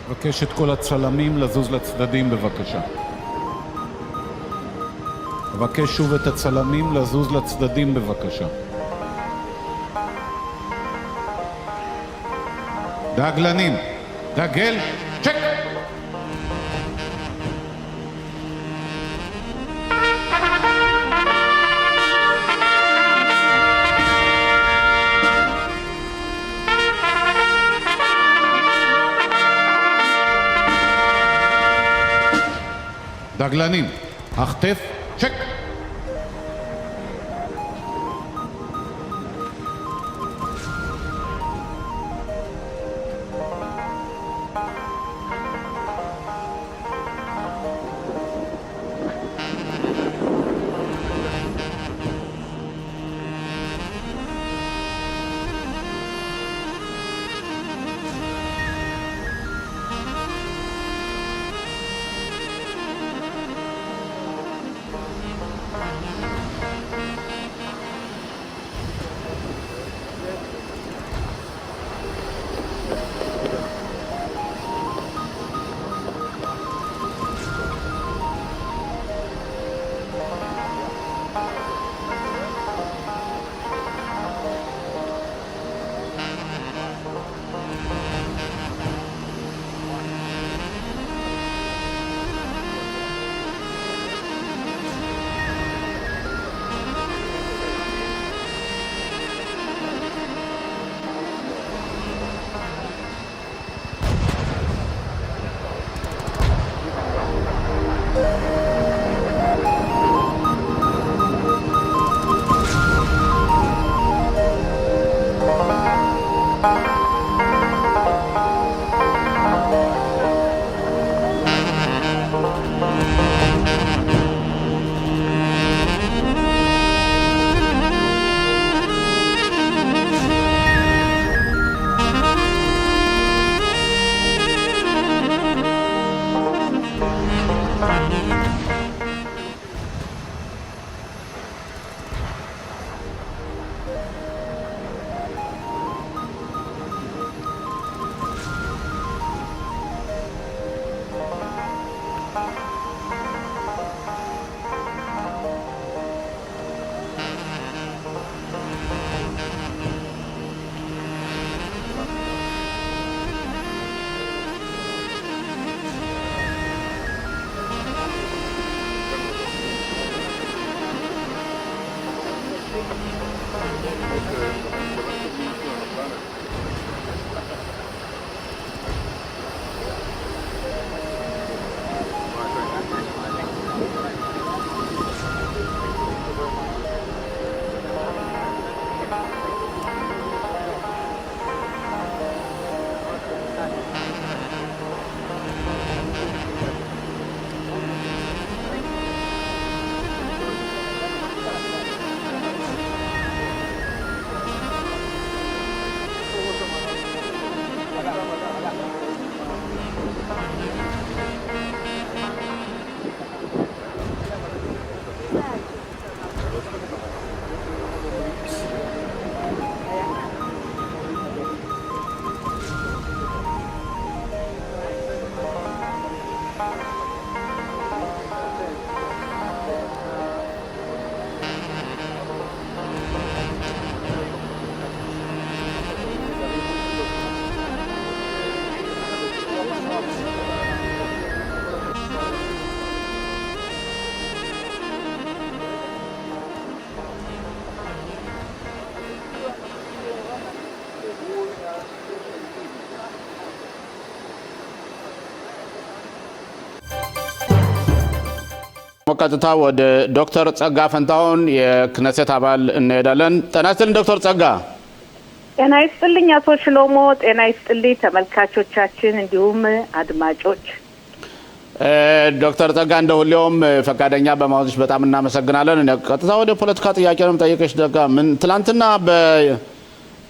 מבקש את כל הצלמים לזוז לצדדים בבקשה. מבקש שוב את הצלמים לזוז לצדדים בבקשה. דגלנים, דגל, צ'ק! דגלנים, החטף, צ'ק! ወቀጥታ ወደ ዶክተር ጸጋ ፈንታውን የክነሰት አባል እንሄዳለን። ጤና ይስጥልኝ ዶክተር ጸጋ። ጤና ይስጥልኝ አቶ ሽሎሞ። ጤና ይስጥልኝ ተመልካቾቻችን እንዲሁም አድማጮች። ዶክተር ጸጋ እንደሁሌውም ፈቃደኛ በመሆንሽ በጣም እናመሰግናለን። ቀጥታ ወደ ፖለቲካ ጥያቄ ነው የምጠይቅሽ። ጸጋ ምን ትላንትና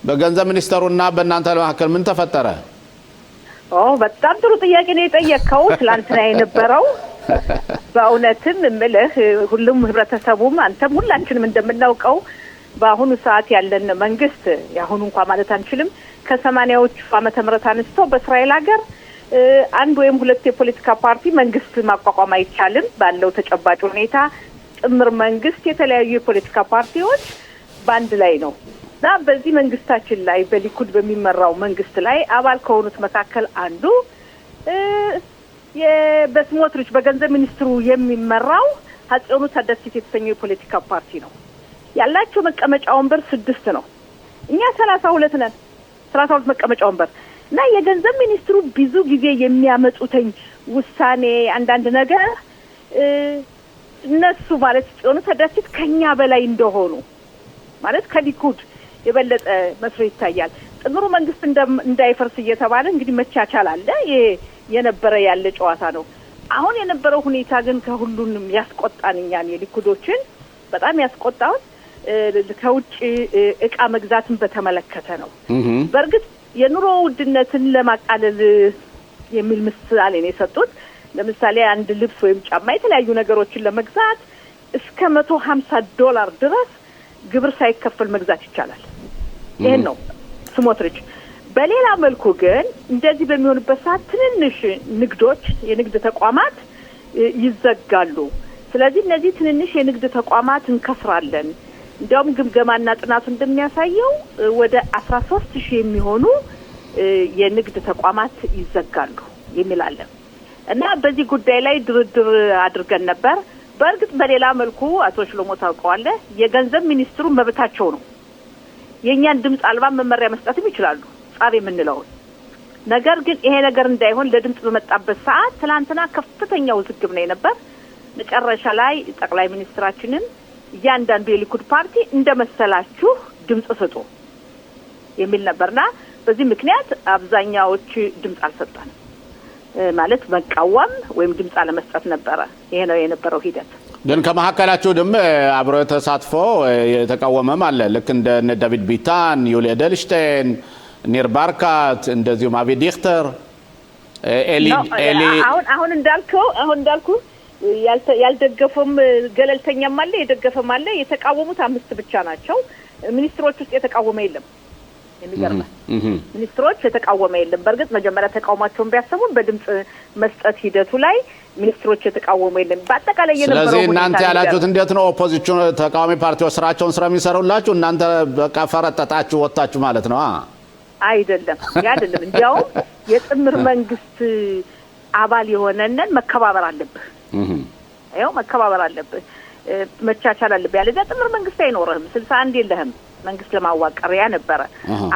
በገንዘብ ሚኒስተሩና በእናንተ መካከል ምን ተፈጠረ? በጣም ጥሩ ጥያቄ ነው የጠየቀው። ትላንትና የነበረው በእውነትም ምልህ ሁሉም ህብረተሰቡም አንተም ሁላችንም እንደምናውቀው በአሁኑ ሰዓት ያለን መንግስት ያሁኑ እንኳን ማለት አንችልም ከ80ዎቹ ዓመተ ምህረት አንስቶ በእስራኤል ሀገር አንድ ወይም ሁለት የፖለቲካ ፓርቲ መንግስት ማቋቋም አይቻልም ባለው ተጨባጭ ሁኔታ ጥምር መንግስት የተለያዩ የፖለቲካ ፓርቲዎች ባንድ ላይ ነው እና በዚህ መንግስታችን ላይ በሊኩድ በሚመራው መንግስት ላይ አባል ከሆኑት መካከል አንዱ በስሞትሪች በገንዘብ ሚኒስትሩ የሚመራው ሀጽዮኑ ታደሲት የተሰኘው የፖለቲካ ፓርቲ ነው። ያላቸው መቀመጫ ወንበር 6 ነው። እኛ 32 ነን። 32 መቀመጫ ወንበር እና የገንዘብ ሚኒስትሩ ብዙ ጊዜ የሚያመጡትኝ ውሳኔ አንዳንድ ነገር እነሱ ማለት ሀጽዮኑ ታደሲት ከኛ በላይ እንደሆኑ ማለት ከሊኩድ የበለጠ መስሎ ይታያል። ጥምሩ መንግስት እንዳይፈርስ እየተባለ እንግዲህ መቻቻል አለ። የነበረ ያለ ጨዋታ ነው። አሁን የነበረው ሁኔታ ግን ከሁሉንም ያስቆጣንኛል። የሊኩዶችን በጣም ያስቆጣው ከውጭ እቃ መግዛትን በተመለከተ ነው። በእርግጥ የኑሮ ውድነትን ለማቃለል የሚል ምሳሌ ነው የሰጡት። ለምሳሌ አንድ ልብስ ወይም ጫማ የተለያዩ ነገሮችን ለመግዛት እስከ $150 ድረስ ግብር ሳይከፈል መግዛት ይቻላል። ይሄን ነው ስሞትሪች። በሌላ መልኩ ግን እንደዚህ በሚሆንበት ሰዓት ትንንሽ ንግዶች የንግድ ተቋማት ይዘጋሉ። ስለዚህ እነዚህ ትንንሽ የንግድ ተቋማት እንከስራለን። እንደውም ግምገማና ጥናቱ እንደሚያሳየው ወደ 13000 የሚሆኑ የንግድ ተቋማት ይዘጋሉ የሚላል እና በዚህ ጉዳይ ላይ ድርድር አድርገን ነበር። በእርግጥ በሌላ መልኩ አቶ ሽሎሞ ታውቀዋለህ የገንዘብ ሚኒስትሩ መብታቸው ነው። የኛን ድምጽ አልባ መመሪያ መስጠትም ይችላሉ ጻፍ የምንለው ነገር ግን ይሄ ነገር እንዳይሆን ለድምጽ በመጣበት ሰዓት ትላንትና ከፍተኛ ውዝግብ ነው የነበር። መጨረሻ ላይ ጠቅላይ ሚኒስትራችንን ያንዳንዱ የሊኩድ ፓርቲ እንደመሰላችሁ ድምጽ ሰጡ የሚል ነበርና በዚህ ምክንያት አብዛኛዎች ድምጽ አልሰጠንም። ማለት መቃወም ወይም ድምጽ አለመስጠት ነበር። ይሄ ነው የነበረው ሂደት። ግን ከመሐከላችሁ ደም አብሮ ተሳትፎ የተቃወመም አለ። ልክ እንደ ዳቪድ ቢታን፣ ዩሊ ኤደልሽቴን፣ ኒር ባርካት እንደዚሁም አቪ ዲክተር ኤሊ አሁን እንዳልኩ ያልደገፈም ገለልተኛም አለ የደገፈም አለ። የተቃወሙት 5 ብቻ ናቸው። ሚኒስትሮች ውስጥ የተቃወመ የለም። የሚገርም ሚኒስትሮች የተቃወመ የለም። በእርግጥ መጀመሪያ ተቃውሟቸውን ቢያሰሙን በድምጽ መስጠት ሂደቱ ላይ ሚኒስትሮች የተቃወመ የለም። በአጠቃላይ የነበረው ስለዚህ እናንተ ያላችሁት እንዴት ነው? ኦፖዚሽን ተቃዋሚ ፓርቲዎች ስራቸውን ስለሚሰሩላችሁ እናንተ በቃ ፈረጠጣችሁ ወጣችሁ ማለት ነው? አይደለም ያደለም። እንዲያውም የጥምር መንግስት አባል የሆነነን መከባበር አለብህ። አይው መከባበር አለብህ፣ መቻቻል አለብህ። ያለዛ ጥምር መንግስት አይኖርህም። 61 የለህም መንግስት ለማዋቀር ያ ነበር።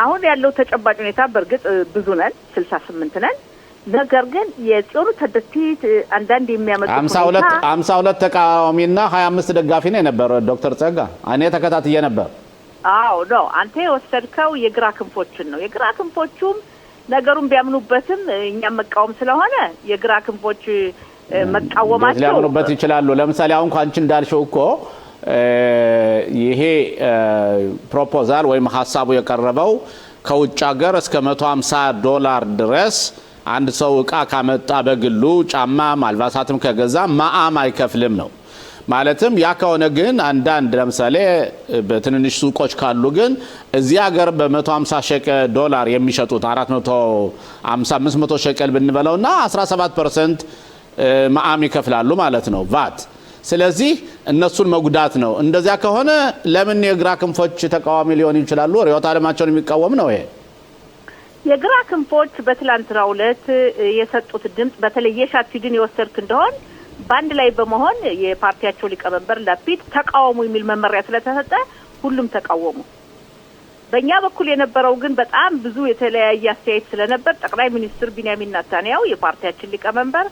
አሁን ያለው ተጨባጭ ሁኔታ በእርግጥ ብዙ ነን 68 ነን። ነገር ግን የጽዮኑ ተደስቲት አንዳንድ የሚያመጡ 52 ተቃዋሚና 25 ደጋፊ ነው የነበረ ዶክተር ጸጋ እኔ ተከታትዬ ነበር። አዎ ነው አንተ ወሰድከው የግራ ክንፎችን ነው። የግራ ክንፎቹም ነገሩን ቢያምኑበትም እኛም መቃወም ስለሆነ የግራ ክንፎች መቃወማቸው ሊያምኑበት ይችላሉ። ለምሳሌ አሁን አንቺ እንዳልሽው እኮ ይሄ ፕሮፖዛል ወይም ሐሳቡ የቀረበው ከውጭ ሀገር እስከ $150 ድረስ አንድ ሰው እቃ ካመጣ በግሉ ጫማም አልባሳትም ከገዛ ማአም አይከፍልም ነው። ማለትም ያ ከሆነ ግን አንዳንድ ለምሳሌ በትንንሽ ሱቆች ካሉ ግን እዚህ ሀገር $150 የሚሸጡት 450 500 ሸቀል ብንበለውና 17% ማአም ይከፍላሉ ማለት ነው ቫት። ስለዚህ እነሱን መጉዳት ነው። እንደዚያ ከሆነ ለምን የግራ ክንፎች ተቃዋሚ ሊሆኑ ይችላሉ? ሪዮት አለማቸውን የሚቃወም ነው ይሄ። የግራ ክንፎች በትላንትናው ዕለት የሰጡት ድምጽ በተለይ የሻቲድን የወሰድክ እንደሆን ባንድ ላይ በመሆን የፓርቲያቸው ሊቀመንበር ላፒድ ተቃውሙ የሚል መመሪያ ስለተሰጠ ሁሉም ተቃወሙ። በእኛ በኩል የነበረው ግን በጣም ብዙ የተለያየ አስተያየት ስለነበር ጠቅላይ ሚኒስትር ቢንያሚን ኔታንያሁ የፓርቲያችን ሊቀመንበር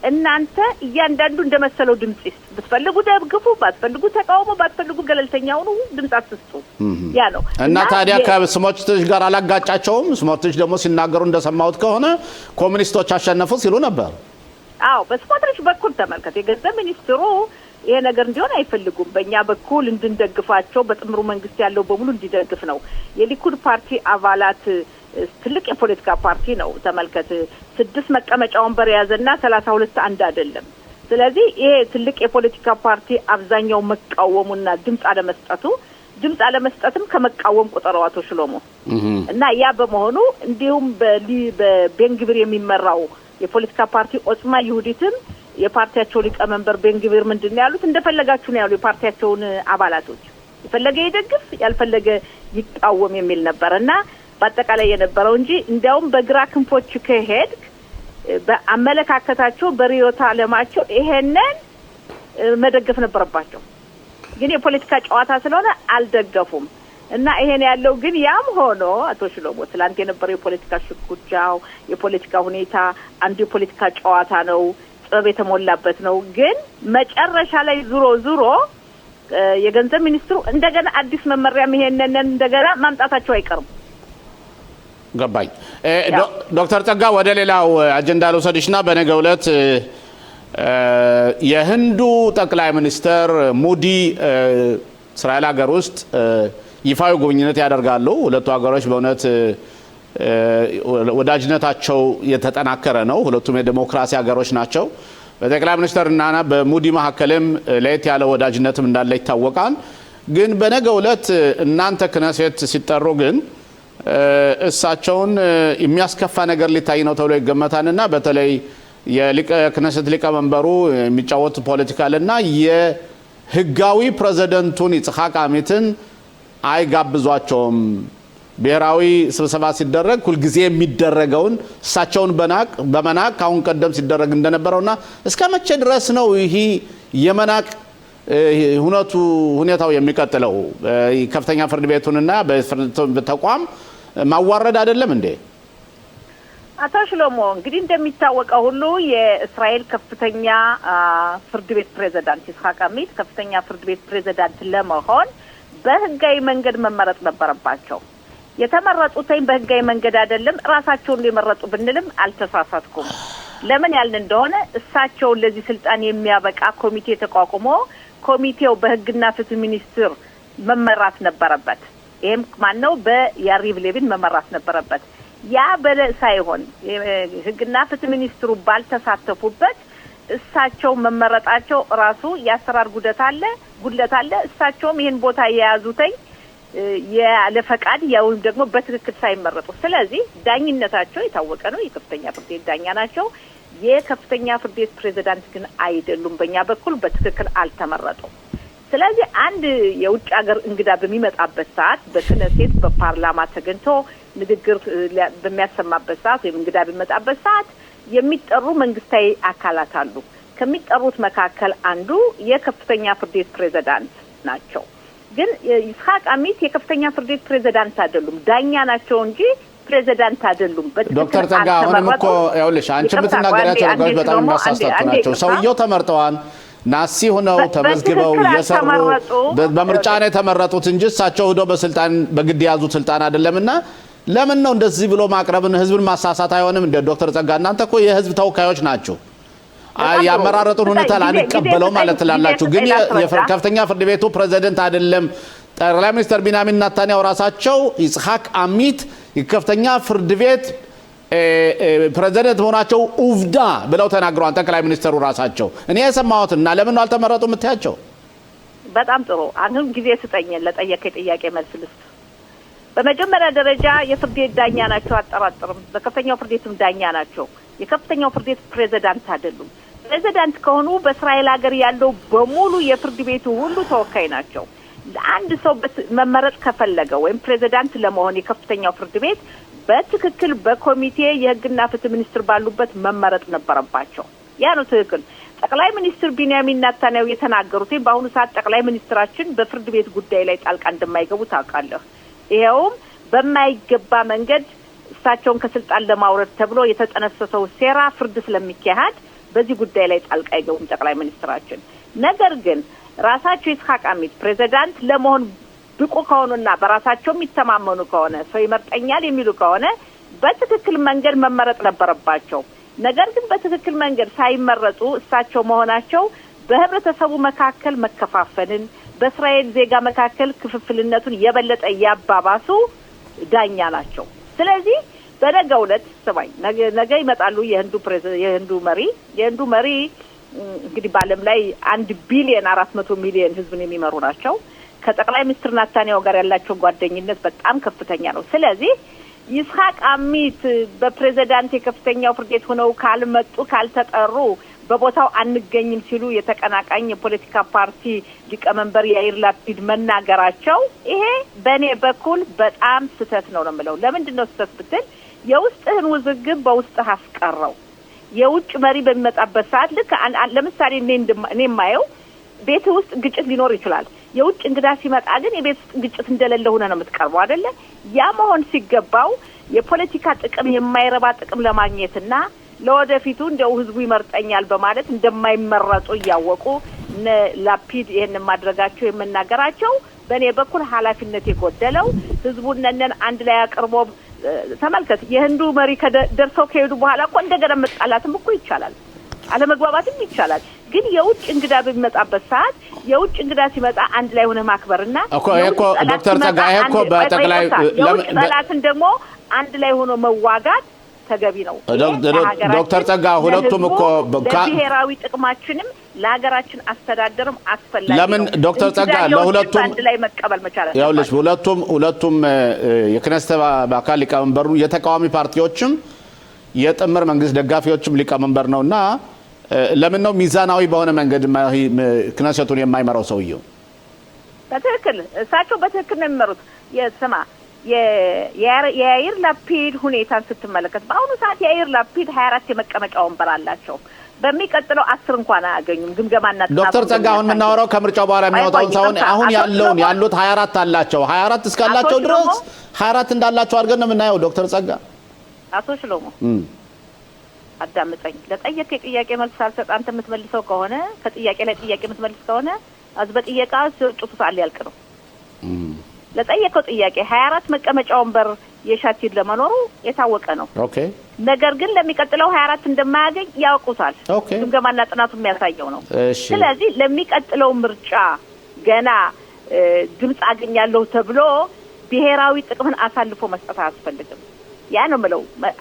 እናንተ እያንዳንዱ እንደመሰለው ድምጽ ይስጥ፣ ብትፈልጉ ደግፉ፣ ባትፈልጉ ተቃውሙ፣ ባትፈልጉ ገለልተኛ ሆኑ፣ ድምጽ አትስጡ ያ ነው። እና ታዲያ ከስሞትሪች ጋር አላጋጫቸውም? ስሞትሪች ደግሞ ሲናገሩ እንደሰማሁት ከሆነ ኮሙኒስቶች አሸነፉ ሲሉ ነበር። አዎ በስሞትሪች በኩል ተመልከት። የገንዘብ ሚኒስትሩ ይሄ ነገር እንዲሆን አይፈልጉም። በእኛ በኩል እንድንደግፋቸው በጥምሩ መንግስት ያለው በሙሉ እንዲደግፍ ነው። የሊኩድ ፓርቲ አባላት ትልቅ የፖለቲካ ፓርቲ ነው። ተመልከት 6 መቀመጫ ወንበር ያዘና 32 አንድ አይደለም። ስለዚህ ይሄ ትልቅ የፖለቲካ ፓርቲ አብዛኛው መቃወሙና ድምጽ አለመስጠትም ከመቃወም ቁጥራው አቶ ሽሎሞ እና ያ በመሆኑ እንዲሁም በቤንግብር የሚመራው የፖለቲካ ፓርቲ ኦጽማ ይሁዲትም የፓርቲያቸው ሊቀመንበር ቤንግቪር ምንድነው ያሉት እንደፈለጋችሁ ነው ያሉ የፓርቲያቸውን አባላቶች የፈለገ ይደግፍ ያልፈለገ ይቃወም የሚል ነበርና በአጠቃላይ የነበረው እንጂ እንዲያውም በግራ ክንፎች ከሄድ በአመለካከታቸው በሪዮታ ዓለማቸው ይሄንን መደገፍ ነበረባቸው ግን የፖለቲካ ጨዋታ ስለሆነ አልደገፉም እና ይሄን ያለው ግን ያም ሆኖ አቶ ሽሎሞ ትላንት የነበረው የፖለቲካ ሽኩቻው የፖለቲካ ሁኔታ አንዱ የፖለቲካ ጨዋታ ነው ጥበብ የተሞላበት ነው ግን መጨረሻ ላይ ዙሮ የገንዘብ ሚኒስትሩ እንደገና አዲስ መመሪያ ይሄንን እንደገና ማምጣታቸው አይቀርም ገባኝ ዶክተር ጸጋ ወደ ሌላው አጀንዳ ልውሰድሽና በነገው ዕለት የህንዱ ጠቅላይ ሚኒስትር ሙዲ እስራኤል ሀገር ውስጥ ይፋዊ ጉብኝት ያደርጋሉ ሁለቱ ሀገሮች በእውነት ወዳጅነታቸው የተጠናከረ ነው ሁለቱም የዲሞክራሲ ሀገሮች ናቸው በጠቅላይ ሚኒስትርና በሙዲ መሐከለም ለየት ያለ ወዳጅነትም እንዳለ ይታወቃል ግን በነገው ዕለት እናንተ ክነሴት ሲጠሩ ግን እሳቸውን የሚያስከፋ ነገር ሊታይ ነው ተብሎ ይገመታልና በተለይ የክነሴት ሊቀመንበሩ የሚጫወቱ ፖለቲካልና የህጋዊ ፕሬዝዳንቱን ይስሐቅ አሚትን አይጋብዟቸውም ብሔራዊ ስብሰባ ሲደረግ ሁሉ ጊዜ የሚደረገውን እሳቸውን በመናቅ አሁን ቀደም ሲደረግ እንደነበረውና እስከ መቼ ድረስ ነው ይሄ የመናቅ ሁኔታው የሚቀጥለው ከፍተኛ ፍርድ ቤቱንና በተቋም ማዋረድ አይደለም እንዴ አቶ ሽሎሞ እንግዲህ እንደሚታወቀው ሁሉ የእስራኤል ከፍተኛ ፍርድ ቤት ፕሬዝዳንት ይስሐቅ አሚት ከፍተኛ ፍርድ ቤት ፕሬዝዳንት ለመሆን በህጋዊ መንገድ መመረጥ ነበረባቸው የተመረጡትኝ በህጋዊ መንገድ አይደለም ራሳቸውን ሊመረጡ ብንልም አልተሳሳትኩም ለምን ያልን እንደሆነ እሳቸው ለዚህ ስልጣን የሚያበቃ ኮሚቴ ተቋቁሞ ኮሚቴው በህግና ፍትህ ሚኒስትር መመራት ነበረበት ይሄም ማነው በያሪቭ ሌቪን መመራት ነበረበት ያ ሳይሆን ህግና ፍትህ ሚኒስትሩ ባልተሳተፉበት እሳቸው መመረጣቸው ራሱ ያሰራር ጉድለት አለ እሳቸውም ይሄን ቦታ የያዙትኝ ያለ ፈቃድ ያው ደግሞ በትክክል ሳይመረጡ ስለዚህ ዳኝነታቸው የታወቀ ነው የከፍተኛ ፍርድ ቤት ዳኛ ናቸው የከፍተኛ ፍርድ ቤት ፕሬዝዳንት ግን አይደሉም በእኛ በኩል በትክክል አልተመረጡም ስለዚህ አንድ የውጭ ሀገር እንግዳ በሚመጣበት ሰዓት በክነሴት በፓርላማ ተገኝቶ ንግግር በሚያሰማበት ሰዓት ወይም እንግዳ በሚመጣበት ሰዓት የሚጠሩ መንግስታዊ አካላት አሉ ከሚጠሩት መካከል አንዱ የከፍተኛ ፍርድ ቤት ፕሬዝዳንት ናቸው ግን ይስሐቅ አሚት የከፍተኛ ፍርድ ቤት ፕሬዝዳንት አይደሉም ዳኛ ናቸው እንጂ ፕሬዝዳንት አይደሉም ዶክተር ጸጋ አሁንም እኮ ያውልሽ አንቺ የምትናገሪያቸው ነገሮች በጣም የሚያሳስቱ ናቸው ሰውየው ተመርጠዋል ናሲ ሆነው ተመዝግበው የሰሩ በምርጫ ነው የተመረጡት እንጂ እሳቸው ሄዶ በስልጣን በግድ ያዙት ስልጣን አይደለምና ለምን ነው እንደዚህ ብሎ ማቅረብን ህዝብን ማሳሳት አይሆንም እንደ ዶክተር ጸጋ እናንተ እኮ የህዝብ ተወካዮች ናቸው ያመራረጡን ሁኔታ ላንቀበለው ማለት ትላላችሁ ግን የከፍተኛ ፍርድ ቤቱ ፕሬዝዳንት አይደለም ጠቅላይ ሚኒስትር ቢንያሚን ኔታንያሁ ራሳቸው ይስሐቅ አሚት የከፍተኛ ፍርድ ቤት ፕሬዝዳንት መሆናቸው ኡፍዳ ብለው ተናግረዋል ጠቅላይ ሚኒስትሩ ራሳቸው እኔ የሰማሁትና ለምን ነው አልተመረጡ የምትያቸው በጣም ጥሩ አሁን ጊዜ ስጠኝ ለጠየቀኝ ጥያቄ መልስ ልስጥ በመጀመሪያ ደረጃ የፍርድ ቤት ዳኛ ናቸው አጠራጥርም በከፍተኛው ፍርድ ቤትም ዳኛ ናቸው የከፍተኛው ፍርድ ቤት ፕሬዝዳንት አይደሉም ፕሬዝዳንት ከሆኑ በእስራኤል ሀገር ያለው በሙሉ የፍርድ ቤቱ ሁሉ ተወካይ ናቸው አንድ ሰው መመረጥ ከፈለገ ወይም ፕሬዝዳንት ለመሆን የከፍተኛው ፍርድ ቤት በትክክል በኮሚቴ የህግና ፍትህ ሚኒስትር ባሉበት መመረጥ ነበረባቸው ያ ነው ትክክል ጠቅላይ ሚኒስትር ቢንያሚን ኔታንያሁ የተናገሩት በአሁኑ ሰዓት ጠቅላይ ሚኒስትራችን በፍርድ ቤት ጉዳይ ላይ ጣልቃ እንደማይገቡ ታውቃለህ ይሄውም በማይገባ መንገድ እሳቸውን ከስልጣን ለማውረድ ተብሎ የተጠነሰሰው ሴራ ፍርድ ስለሚካሄድ በዚህ ጉዳይ ላይ ጣልቃ አይገቡም ጠቅላይ ሚኒስትራችን ነገር ግን ራሳቸው ይስሐቅ አሚት ፕሬዝዳንት ለመሆን ብቁ ከሆኑና በራሳቸው የሚተማመኑ ከሆነ ሰው ይመርጠኛል የሚሉ ከሆነ በትክክል መንገድ መመረጥ ነበረባቸው ነገር ግን በትክክል መንገድ ሳይመረጡ እሳቸው መሆናቸው በህብረተሰቡ መካከል መከፋፈልን በእስራኤል ዜጋ መካከል ክፍፍልነቱን የበለጠ ያባባሱ ዳኛ ናቸው ስለዚህ በነገው ዕለት ሰባይ ነገ ይመጣሉ የህንዱ መሪ እንግዲህ በዓለም ላይ 1 ቢሊዮን 400 ሚሊዮን ህዝብን የሚመሩ ናቸው ከጠቅላይ ሚኒስትር ኔታንያሁ ጋር ያላቸው ጓደኝነት በጣም ከፍተኛ ነው ስለዚህ ይስሐቅ አሚት በፕሬዝዳንት የከፍተኛው ፍርድ ቤት ሆነው ካልመጡ ካልተጠሩ በቦታው አንገኝም ሲሉ የተቀናቃኝ የፖለቲካ ፓርቲ ሊቀመንበር ያይር ላፒድ መናገራቸው ይሄ በኔ በኩል በጣም ስተት ነው የምለው። ለምንድን ነው ስተት ብትል የውስጥህን ውዝግብ በውስጥህ አስቀረው። የውጭ መሪ በሚመጣበት ሰዓት ልክ ለምሳሌ እኔ የማየው ቤት ውስጥ ግጭት ሊኖር ይችላል። የውጭ እንግዳ ሲመጣ ግን የቤት ውስጥ ግጭት እንደሌለ ሆነ ነው የምትቀርበው አይደለ? ያ መሆን ሲገባው የፖለቲካ ጥቅም የማይረባ ጥቅም ለማግኘትና ለወደፊቱ እንደው ህዝቡ ይመርጠኛል በማለት እንደማይመረጡ እያወቁ ላፒድ ይሄን ማድረጋቸው የመናገራቸው በኔ በኩል ኃላፊነት የጎደለው ህዝቡን ነን አንድ ላይ አቅርቦ ተመልከት። የህንዱ መሪ ደርሰው ከሄዱ በኋላ እኮ እንደገና መጣላትም እኮ ይቻላል፣ አለመግባባትም ይቻላል። ግን የውጭ እንግዳ በሚመጣበት ሰዓት የውጭ እንግዳ ሲመጣ አንድ ላይ ሆነ ማክበርና እኮ ዶክተር ጸጋዬ እኮ በጠቅላይ የውጭ ጠላትን ደግሞ አንድ ላይ ሆኖ መዋጋት ተገቢ ነው። ዶክተር ጸጋ ሁለቱም እኮ ለብሔራዊ ጥቅማችንም ለሀገራችን አስተዳደርም አስፈላጊ ለምን ዶክተር ጸጋ ለሁለቱም አንድ ላይ መቀበል መቻል አለበት። ያውልሽ ሁለቱም የክነስተ አካል ሊቀመንበሩ የተቃዋሚ ፓርቲዎችም የጥምር መንግስት ደጋፊዎችም ሊቀመንበር ነውና ለምን ነው ሚዛናዊ በሆነ መንገድ ክነሰቱን የማይመራው ሰውየው? በትክክል እሳቸው በትክክል ነው የሚመሩት። የስማ የያይር ላፒድ ሁኔታን ስትመለከት በአሁኑ ሰዓት የያይር ላፒድ 24 የመቀመጫ ወንበር አላቸው። በሚቀጥለው 10 እንኳን አያገኙም። ግምገማና ዶክተር ጸጋ አሁን የምናወራው ከምርጫው በኋላ የሚወጣው ሳይሆን አሁን ያሉት 24 አላቸው። 24 እስካላቸው ድረስ 24 እንዳላቸው አድርገን ነው የምናየው። ዶክተር ጸጋ አቶ ሽሎሞ አዳምጠኝ። ለጠየቀኝ ጥያቄ መልስ ሳልሰጥ አንተ የምትመልሰው ከሆነ ከጥያቄ ላይ ጥያቄ የምትመልስ ከሆነ አዝበጥየቃ ሲወጡት አለ ያልቅ ነው። ለጠየቀው ጥያቄ 24 መቀመጫ ወንበር የሻቲድ ለመኖሩ የታወቀ ነው። ኦኬ። ነገር ግን ለሚቀጥለው 24 እንደማያገኝ ያውቁታል። ግምገማና ጥናቱ የሚያሳየው ነው። ስለዚህ ለሚቀጥለው ምርጫ ገና ድምጽ አገኛለሁ ተብሎ ብሔራዊ ጥቅምን አሳልፎ መስጠት አያስፈልግም። ያ ነው ማለት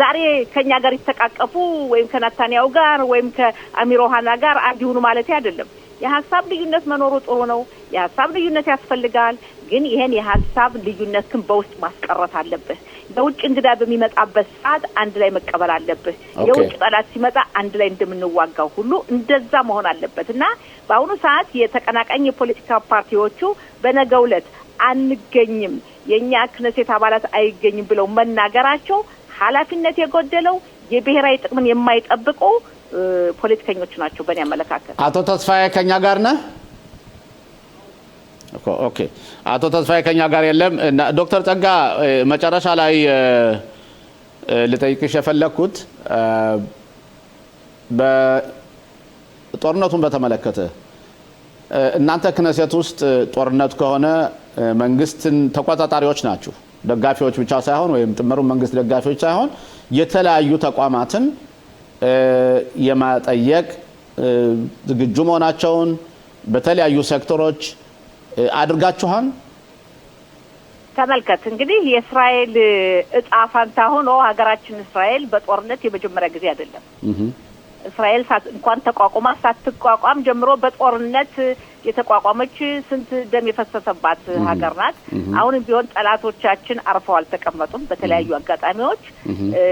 ዛሬ ከኛ ጋር ይተቃቀፉ ወይም ከናታንያው ጋር ወይም ከአሚሮሃና ጋር አንድ ይሁኑ ማለት አይደለም። የሐሳብ ልዩነት መኖሩ ጥሩ ነው። የሐሳብ ልዩነት ያስፈልጋል። ግን ይሄን የሐሳብ ልዩነት ግን በውስጥ ማስቀረት አለበት። የውጭ እንግዳ በሚመጣበት ሰዓት አንድ ላይ መቀበል አለበት። የውጭ ጠላት ሲመጣ አንድ ላይ እንደምንዋጋው ሁሉ እንደዛ መሆን አለበትና በአሁኑ ሰዓት የተቀናቃኝ የፖለቲካ ፓርቲዎቹ በነገው ዕለት አንገኝም የኛ ክነሴት አባላት አይገኝም ብለው መናገራቸው ኃላፊነት የጎደለው የብሔራዊ ጥቅምን የማይጠብቁ ፖለቲከኞች ናቸው በእኔ አመለካከት። አቶ ተስፋዬ ከኛ ጋር ነህ? ኦኬ አቶ ተስፋዬ ከኛ ጋር የለም። ዶክተር ጸጋ መጨረሻ ላይ ልጠይቅሽ የፈለኩት በጦርነቱን በተመለከተ እናንተ ክነሴት ውስጥ ጦርነት ከሆነ መንግስትን ተቆጣጣሪዎች ናችሁ። ደጋፊዎች ብቻ ሳይሆን ወይም ጥምሩ መንግስት ደጋፊዎች ሳይሆን የተለያዩ ተቋማትን የማጠየቅ ዝግጁ መሆናቸውን በተለያዩ ሴክተሮች አድርጋችኋል። ተመልከት እንግዲህ የእስራኤል እጣ ፋንታ ሆኖ ሀገራችን እስራኤል በጦርነት የመጀመሪያ ጊዜ አይደለም። እስራኤል እንኳን ተቋቁማ ሳትቋቋም ጀምሮ በጦርነት የተቋቋመች ስንት ደም የፈሰሰባት ሀገር ናት። አሁንም ቢሆን ጠላቶቻችን አርፈው አልተቀመጡም። በተለያዩ አጋጣሚዎች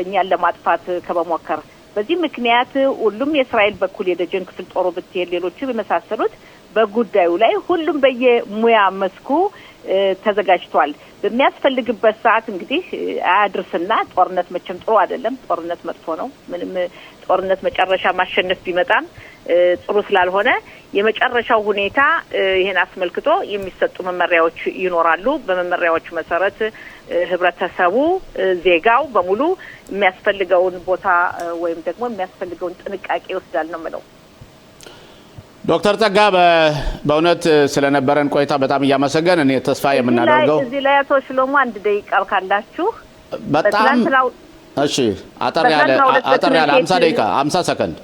እኛን ለማጥፋት ከመሞከር በዚህ ምክንያት ሁሉም የእስራኤል በኩል የደጀን ክፍል ጦሩ ብትሄድ ሌሎችም የመሳሰሉት በጉዳዩ ላይ ሁሉም በየሙያ መስኩ ተዘጋጅቷል። በሚያስፈልግበት ሰዓት እንግዲህ አያድርስና ጦርነት መቼም ጥሩ አይደለም። ጦርነት መጥፎ ነው። ምንም ጦርነት መጨረሻ ማሸነፍ ቢመጣም ጥሩ ስላልሆነ የመጨረሻው ሁኔታ ይሄን አስመልክቶ የሚሰጡ መመሪያዎች ይኖራሉ። በመመሪያዎቹ መሰረት ህብረተሰቡ ዜጋው በሙሉ የሚያስፈልገውን ቦታ ወይም ደግሞ የሚያስፈልገውን ጥንቃቄ ይወስዳል ነው የምለው። ዶክተር ጸጋ በእውነት ስለነበረን ቆይታ በጣም እያመሰገን እኔ ተስፋ የምናደርገው እዚህ ላይ አቶ ሽሎሞ አንድ ደቂቃ ካላችሁ በጣም እሺ አጠር ያለ 50 ደቂቃ 50 ሰከንድ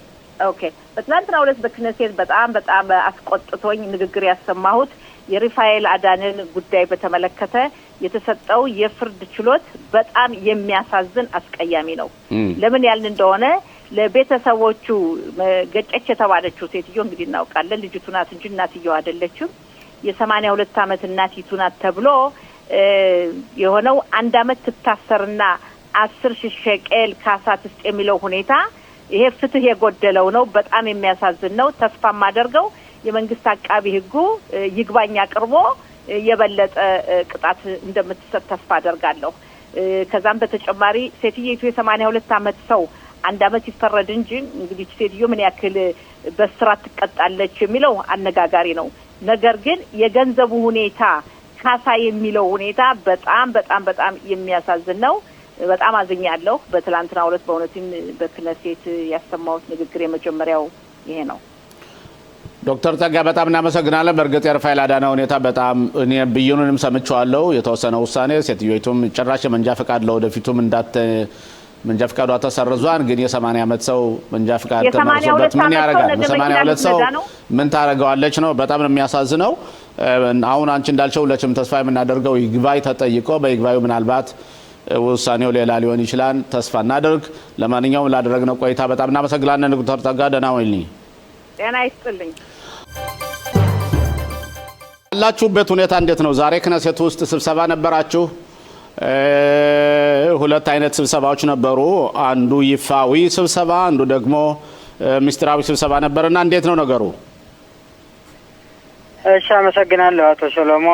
ኦኬ። በትናንትናው ዕለት በክነሴት በጣም አስቆጥቶኝ ንግግር ያሰማሁት የሪፋኤል አዳንን ጉዳይ በተመለከተ የተሰጠው የፍርድ ችሎት በጣም የሚያሳዝን አስቀያሚ ነው። ለምን ያልን እንደሆነ ለቤተሰቦቹ ገጨች የተባለችው ሴትዮ እንግዲህ እናውቃለን ልጅቱ ናት እንጂ እናትየው አይደለችም። የ82 ዓመት እናቲቱ ናት ተብሎ የሆነው 1 አመት ትታሰርና 10,000 ሸቄል ካሳ ትስጥ የሚለው ሁኔታ ይሄ ፍትህ የጎደለው ነው። በጣም የሚያሳዝን ነው። ተስፋ ማደርገው የመንግስት አቃቢ ህጉ ይግባኝ አቅርቦ የበለጠ ቅጣት እንደምትሰጥ ተስፋ አደርጋለሁ። ከዛም በተጨማሪ ሴትየቱ የ82 አመት ሰው 1 አመት ይፈረድ እንጂ እንግዲህ ሴትዮ ምን ያክል በስራት ትቀጣለች የሚለው አነጋጋሪ ነው። ነገር ግን የገንዘቡ ሁኔታ ካሳ የሚለው ሁኔታ በጣም የሚያሳዝን ነው። በጣም አዝኛለሁ። በትላንትናው ዕለት በእውነትም በክነሴት ያሰማሁት ንግግር የመጀመሪያው ይሄ ነው። ዶክተር ጸጋይ በጣም እናመሰግናለን። በእርግጥ የራፋኤል አዳነ ሁኔታ በጣም እኔ ብዩንንም ሰምቼዋለሁ። የተወሰነ ውሳኔ ሴትዮቱም ጭራሽ መንጃ ፈቃድ ለወደፊቱም መንጃ ፈቃዷ ተሰርዟል። ግን የ80 አመት ሰው መንጃ ፈቃድ ተመርሶበት ምን ያደርጋል? 82 ሰው ምን ታደርገዋለች ነው። በጣም ነው የሚያሳዝነው። አሁን አንቺ እንዳልሽው ለችም ተስፋ የምናደርገው ይግባኝ ተጠይቆ በይግባዩ ምናልባት ውሳኔው ሌላ ሊሆን ይችላል። ተስፋ እናደርግ። ለማንኛውም ላደረግነው ቆይታ በጣም እናመሰግናለን። ዶክተር ጸጋይ ደህና ሁኚ። ጤና ይስጥልኝ። ያላችሁበት ሁኔታ እንዴት ነው? ዛሬ ክነሴት ውስጥ ስብሰባ ነበራችሁ። 2 አይነት ስብሰባዎች ነበሩ። አንዱ ይፋዊ ስብሰባ፣ አንዱ ደግሞ ምስጢራዊ ስብሰባ ነበርና እንዴት ነው ነገሩ? እሺ፣ አመሰግናለሁ አቶ ሶሎሞ።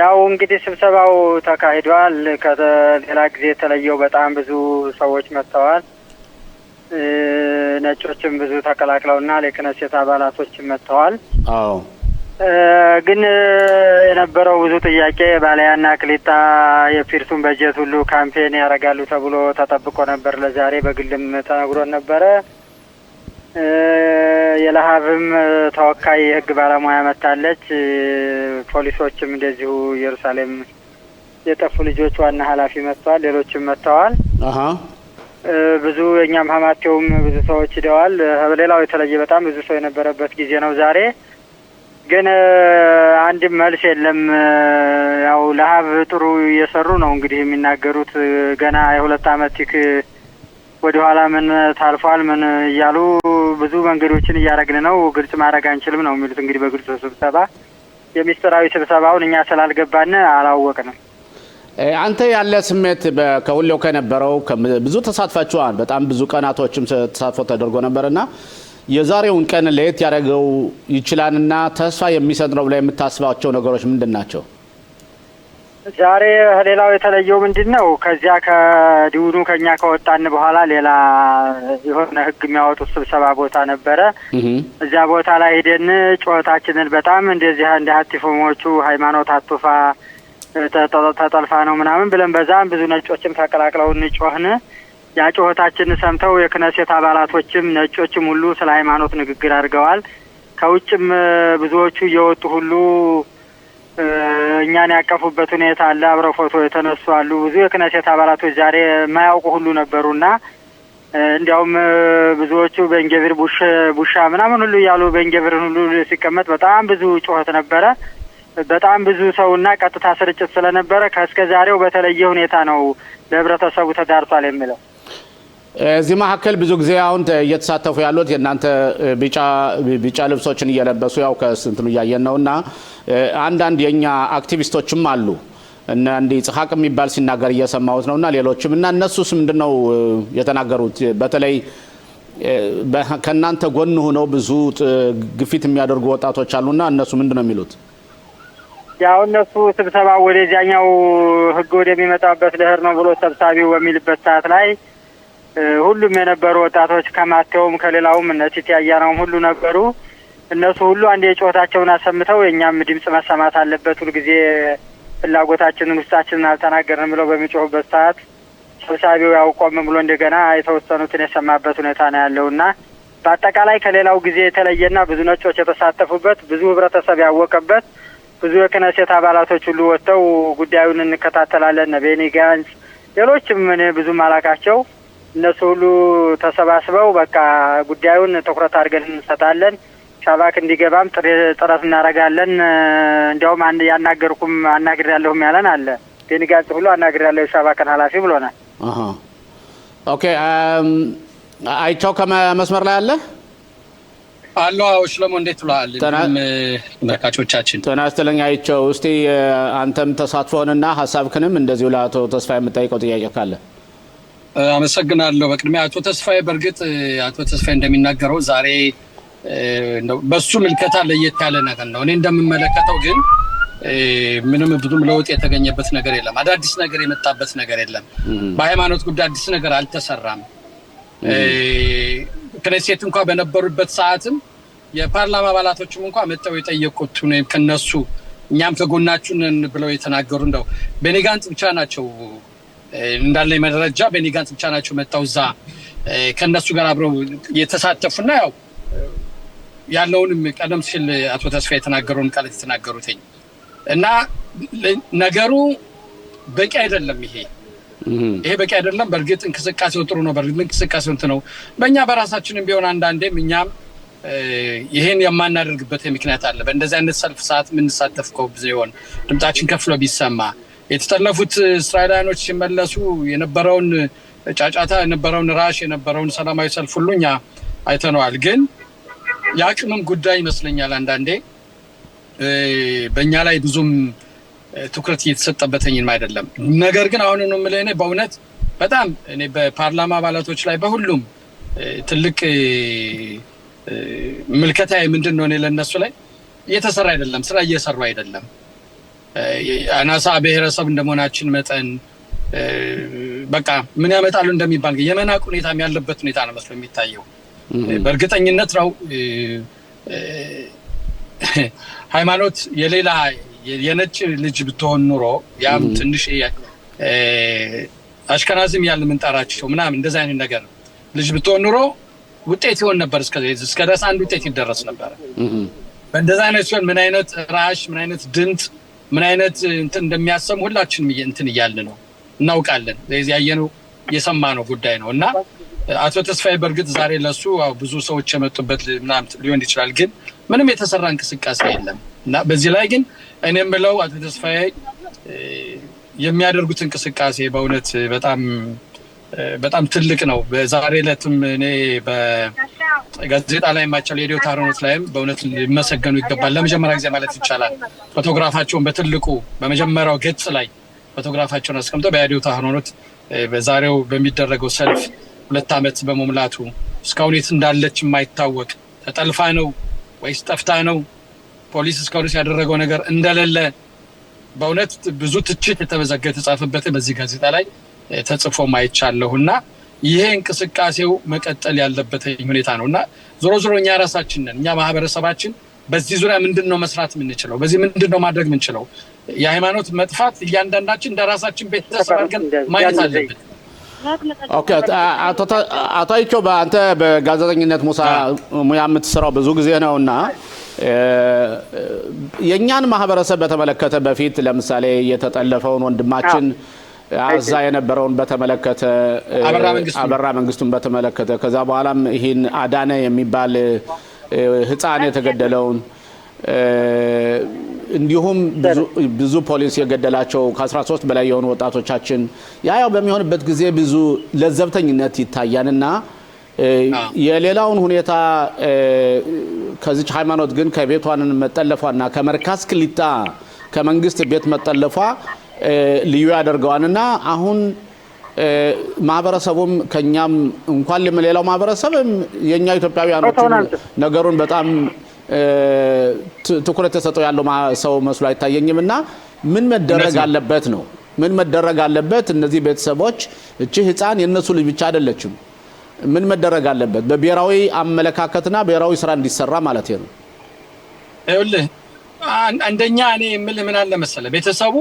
ያው እንግዲህ ስብሰባው ተካሂዷል። ከሌላ ጊዜ የተለየው በጣም ብዙ ሰዎች መጥተዋል። ነጮችም ብዙ ተቀላቅለውና የክነሴት አባላቶችም መጥተዋል። አዎ። ግን የነበረው ብዙ ጥያቄ ባለያና ክሊጣ የፒርሱን በጀት ሁሉ ካምፔን ያደርጋሉ ተብሎ ተጠብቆ ነበር። ለዛሬ በግልም ተነግሮን ነበረ። የለሃብም ተወካይ የህግ ባለሙያ መጣለች። ፖሊሶችም እንደዚሁ ኢየሩሳሌም የጠፉ ልጆች ዋና ኃላፊ መጥተዋል። ሌሎችም መጥተዋል። ብዙ የኛም ሀማቴውም ብዙ ሰዎች ሄደዋል። ሌላው የተለየ በጣም ብዙ ሰው የነበረበት ጊዜ ነው ዛሬ። ግን አንድም መልስ የለም። ያው ለሃብ ጥሩ እየሰሩ ነው እንግዲህ የሚናገሩት። ገና የ2 አመት ወደ ኋላ ምን ታልፏል ምን እያሉ ብዙ መንገዶችን እያረግን ነው፣ ግልጽ ማድረግ አንችልም ነው የሚሉት። እንግዲህ በግልጽ ስብሰባ የሚስጥራዊ ስብሰባውን እኛ ስላልገባን አላወቅንም። አንተ ያለ ስሜት ከሁሌው ከነበረው ብዙ ተሳትፋችኋል። በጣም ብዙ ቀናቶችም ተሳትፎ ተደርጎ ነበርና የዛሬውን ቀን ለየት ያደረገው ይችላልና ተስፋ የሚሰጥ ነው ብላ የምታስባቸው ነገሮች ምንድን ናቸው? ዛሬ ሌላው የተለየው ምንድነው? ከዚያ ከዲውኑ ከኛ ከወጣን በኋላ ሌላ የሆነ ህግ የሚያወጡት ስብሰባ ቦታ ነበረ። እዚያ ቦታ ላይ ሄደን ጮታችንን በጣም እንደዚህ እንደ ሀቲፎሞቹ ሃይማኖት አጥፋ ተጠልፋ ነው ምናምን ብለን በዛም ብዙ ነጮችም ተቀላቅለውን ጮህን። ያ ጮታችንን ሰምተው የክነሴት አባላቶችም ነጮችም ሁሉ ስለ ሃይማኖት ንግግር አድርገዋል። ከውጭም ብዙዎቹ እየወጡ ሁሉ እኛን ያቀፉበት ሁኔታ አለ። አብረው ፎቶ የተነሱ አሉ። ብዙ የክነሴት አባላቶች ዛሬ የማያውቁ ሁሉ ነበሩና እንዲያውም ብዙዎቹ በእንጀብር ቡሻ ምናምን ሁሉ እያሉ በእንጀብርን ሁሉ ሲቀመጥ በጣም ብዙ ጩኸት ነበረ። በጣም ብዙ ሰውና ቀጥታ ስርጭት ስለነበረ ከእስከ ዛሬው በተለየ ሁኔታ ነው ለህብረተሰቡ ተዳርሷል የሚለው። እዚህ መካከል ብዙ ጊዜ አሁን እየተሳተፉ ያሉት የእናንተ ቢጫ ልብሶችን እየለበሱ ያው ከስንትኑ እያየን ነውና አንዳንድ የኛ አክቲቪስቶችም አሉ እና እንደ ይጽሐቅ የሚባል ሲናገር እየሰማሁት ነውና ሌሎችም እና እነሱስ ምንድነው የተናገሩት? በተለይ ከእናንተ ጎን ሆነው ብዙ ግፊት የሚያደርጉ ወጣቶች አሉና እነሱ ምንድነው የሚሉት? ያው እነሱ ስብሰባው ወደዚያኛው ህግ ወደሚመጣበት ለህር ነው ብሎ ሰብሳቢው በሚልበት ሰዓት ላይ ሁሉም የነበሩ ወጣቶች ከማቴውም ከሌላውም እነዚህ ያያናውም ሁሉ ነበሩ። እነሱ ሁሉ አንድ የጮታቸውን አሰምተው የኛም ድምጽ መሰማት አለበት ሁሉ ጊዜ ፍላጎታችንን ውስጣችንን አልተናገርንም ብለው በሚጮሁበት ሰዓት ሰብሳቢው ያው ቆም ብሎ እንደገና የተወሰኑትን የሰማበት ሁኔታ ነው ያለውና በአጠቃላይ ከሌላው ጊዜ የተለየና ብዙ ነጮች የተሳተፉበት ብዙ ህብረተሰብ ያወቀበት ብዙ የክነሴት አባላቶች ሁሉ ወጥተው ጉዳዩን እንከታተላለን ቤኒ ጋንስ ሌሎችም ምን ብዙ ማላቃቸው እነሱ ሁሉ ተሰባስበው በቃ ጉዳዩን ትኩረት አድርገን እንሰጣለን ሻባክ እንዲገባም ጥረት እናደርጋለን። እንዲያውም አንድ ያናገርኩም አናግሬያለሁም ያለን አለ ቤኒ ጋንስ ሁሉ አናግሬያለሁ ሻባክን ኃላፊ ብሎናል። ኦኬ አይቻው ከመስመር ላይ አለ። አሎ ሽለሞ እንዴት ብለሃል? ተመልካቾቻችን ጤና ይስጥልኝ። አይቼው እስቲ አንተም ተሳትፎህንና ሀሳብክንም እንደዚሁ ለአቶ ተስፋዬ የምጠይቀው ጥያቄ ካለ። አመሰግናለሁ። በቅድሚያ አቶ ተስፋዬ በእርግጥ አቶ ተስፋዬ እንደሚናገረው ዛሬ በሱ ምልከታ ለየት ያለ ነገር ነው። እኔ እንደምመለከተው ግን ምንም ብዙም ለውጥ የተገኘበት ነገር የለም። አዳዲስ ነገር የመጣበት ነገር የለም። በሃይማኖት ጉዳይ አዲስ ነገር አልተሰራም። ክኔሴት እንኳን በነበሩበት ሰዓትም የፓርላማ አባላቶችም እንኳን መጥተው የጠየቁት ነው ከነሱ እኛም ከጎናችሁ ነን ብለው የተናገሩ እንደው ቤኒ ጋንትዝ ብቻ ናቸው እንዳለ መረጃ ቤኒ ጋንትዝ ብቻ ናቸው መጥተው እዛ ከነሱ ጋር አብረው የተሳተፉና ያው ያለውንም ቀደም ሲል አቶ ተስፋዬ የተናገሩን ቃል የተናገሩትኝ እና ነገሩ በቂ አይደለም። ይሄ በቂ አይደለም። በእርግጥ እንቅስቃሴው ጥሩ ነው። በእርግጥ እንቅስቃሴው እንት ነው። በእኛ በራሳችንም ቢሆን አንዳንዴም እኛም ይሄን የማናደርግበት ምክንያት አለ። በእንደዚህ አይነት ሰልፍ ሰዓት የምንሳተፍከው ቢሆን ድምጣችን ከፍሎ ቢሰማ የተጠለፉት እስራኤላውያኖች ሲመለሱ የነበረውን ጫጫታ የነበረውን ራሽ የነበረውን ሰላማዊ ሰልፍ ሁሉ እኛ አይተነዋል። ግን የአቅምም ጉዳይ ይመስለኛል አንዳንዴ በእኛ ላይ ብዙም ትኩረት እየተሰጠበትኝም አይደለም። ነገር ግን አሁን ነው የምልህ እኔ በእውነት በጣም እኔ በፓርላማ አባላቶች ላይ በሁሉም ትልቅ ምልከታዬ ምንድን ነው እኔ ለነሱ ላይ እየተሰራ አይደለም፣ ስራ እየሰሩ አይደለም። አናሳ ብሔረሰብ እንደመሆናችን መጠን በቃ ምን ያመጣሉ እንደሚባል የመናቅ ሁኔታ ያለበት ሁኔታ ነው መስሎ የሚታየው። በእርግጠኝነት ነው ሃይማኖት የሌላ የነጭ ልጅ ብትሆን ኑሮ ያም ትንሽ አሽከናዝም ያለ ምንጣራቸው ምናምን እንደዛ አይነት ነገር ልጅ ብትሆን ኑሮ ውጤት ይሆን ነበር። እስከ ደስ አንድ ውጤት ይደረስ ነበር። በእንደዛ አይነት ሲሆን ምን አይነት ራሽ ምን አይነት ድምፅ ምን አይነት እንትን እንደሚያሰሙ ሁላችንም እንትን እያልን ነው እናውቃለን። ለዚህ ያየነው የሰማነው ጉዳይ ነው እና አቶ ተስፋዬ በእርግጥ ዛሬ ለሱ ብዙ ሰዎች የመጡበት ምናምን ሊሆን ይችላል፣ ግን ምንም የተሰራ እንቅስቃሴ የለም እና በዚህ ላይ ግን እኔ የምለው አቶ ተስፋዬ የሚያደርጉት እንቅስቃሴ በእውነት በጣም ትልቅ ነው። በዛሬ ዕለትም እኔ በጋዜጣ ላይ ማቻል ሬዲዮ ታሮኖት ላይም በእውነት ሊመሰገኑ ይገባል። ለመጀመሪያ ጊዜ ማለት ይቻላል ፎቶግራፋቸውን በትልቁ በመጀመሪያው ገጽ ላይ ፎቶግራፋቸውን አስቀምጠው በሬዲዮ ታሮኖት በዛሬው በሚደረገው ሰልፍ 2 ዓመት በመሙላቱ እስካሁን የት እንዳለች የማይታወቅ ተጠልፋ ነው ወይስ ጠፍታ ነው ፖሊስ እስካሁን ያደረገው ነገር እንደሌለ በእውነት ብዙ ትችት የተጻፈበት በዚህ ጋዜጣ ላይ ተጽፎ ማይቻለሁና ይሄ እንቅስቃሴው መቀጠል ያለበት ሁኔታ ነውና ዞሮ እኛ ራሳችን ነን እኛ ማህበረሰባችን በዚህ ዙሪያ ምንድነው መስራት የምንችለው? በዚህ ምንድነው ማድረግ የምንችለው? የሃይማኖት መጥፋት እያንዳንዳችን እንደራሳችን ቤተሰብ አድርገን ማየት አለብን። ኦኬ አቶ አይቾ በአንተ በጋዜጠኝነት ሙያ የምትሰራው ብዙ ጊዜ ነውና የኛን ማህበረሰብ በተመለከተ በፊት ለምሳሌ የተጠለፈውን ወንድማችን አዛ የነበረውን በተመለከተ አበራ መንግስቱን በተመለከተ ከዛ በኋላም ይሄን አዳነ የሚባል ህፃን የተገደለውን እንዲሁም ብዙ ፖሊስ የገደላቸው ከ13 በላይ የሆኑ ወጣቶቻችን ያው በሚሆንበት ጊዜ ብዙ ለዘብተኝነት ይታያልና የሌላውን ሁኔታ ከዚህ ሃይማኖት ግን ከቤቷን መጠለፏና ከመርካስ ክሊታ ከመንግስት ቤት መጠለፏ ልዩ ያደርገዋልና አሁን ማህበረሰቡም ከኛም እንኳን ለሌላው ማህበረሰብም የኛ ኢትዮጵያውያኖች ነገሩን በጣም ትኩረት ተሰጠው ያለው ሰው መስሎ አይታየኝምና ምን መደረግ አለበት ነው? ምን መደረግ አለበት? እነዚህ ቤተሰቦች እቺ ህፃን የነሱ ልጅ ብቻ አይደለችም። ምን መደረግ አለበት? በብሔራዊ አመለካከትና ብሔራዊ ስራ እንዲሰራ ማለት ነው። አይውልህ አንደኛ እኔ ምን አለ መሰለ ቤተሰቡ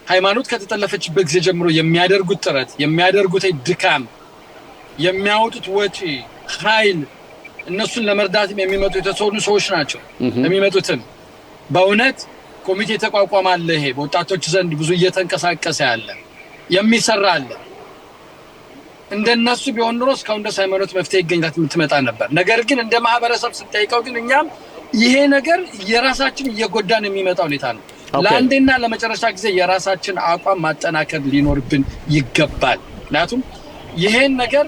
ሃይማኖት ከተጠለፈችበት ጊዜ ጀምሮ የሚያደርጉት ጥረት የሚያደርጉት ድካም የሚያወጡት ወጪ ኃይል እነሱን ለመርዳትም የሚመጡ የተሰሩ ሰዎች ናቸው። የሚመጡትም በእውነት ኮሚቴ ተቋቋማለ። ይሄ በወጣቶች ዘንድ ብዙ እየተንቀሳቀሰ ያለ የሚሰራ አለ። እንደነሱ ቢሆን ኖሮ እስካሁን ድረስ ሃይማኖት መፍትሄ ይገኛት የምትመጣ ነበር። ነገር ግን እንደ ማህበረሰብ ስንጠይቀው ግን እኛም ይሄ ነገር የራሳችን እየጎዳን የሚመጣ ሁኔታ ነው። ለአንዴና ለመጨረሻ ጊዜ የራሳችን አቋም ማጠናከር ሊኖርብን ይገባል። ምክንያቱም ይሄን ነገር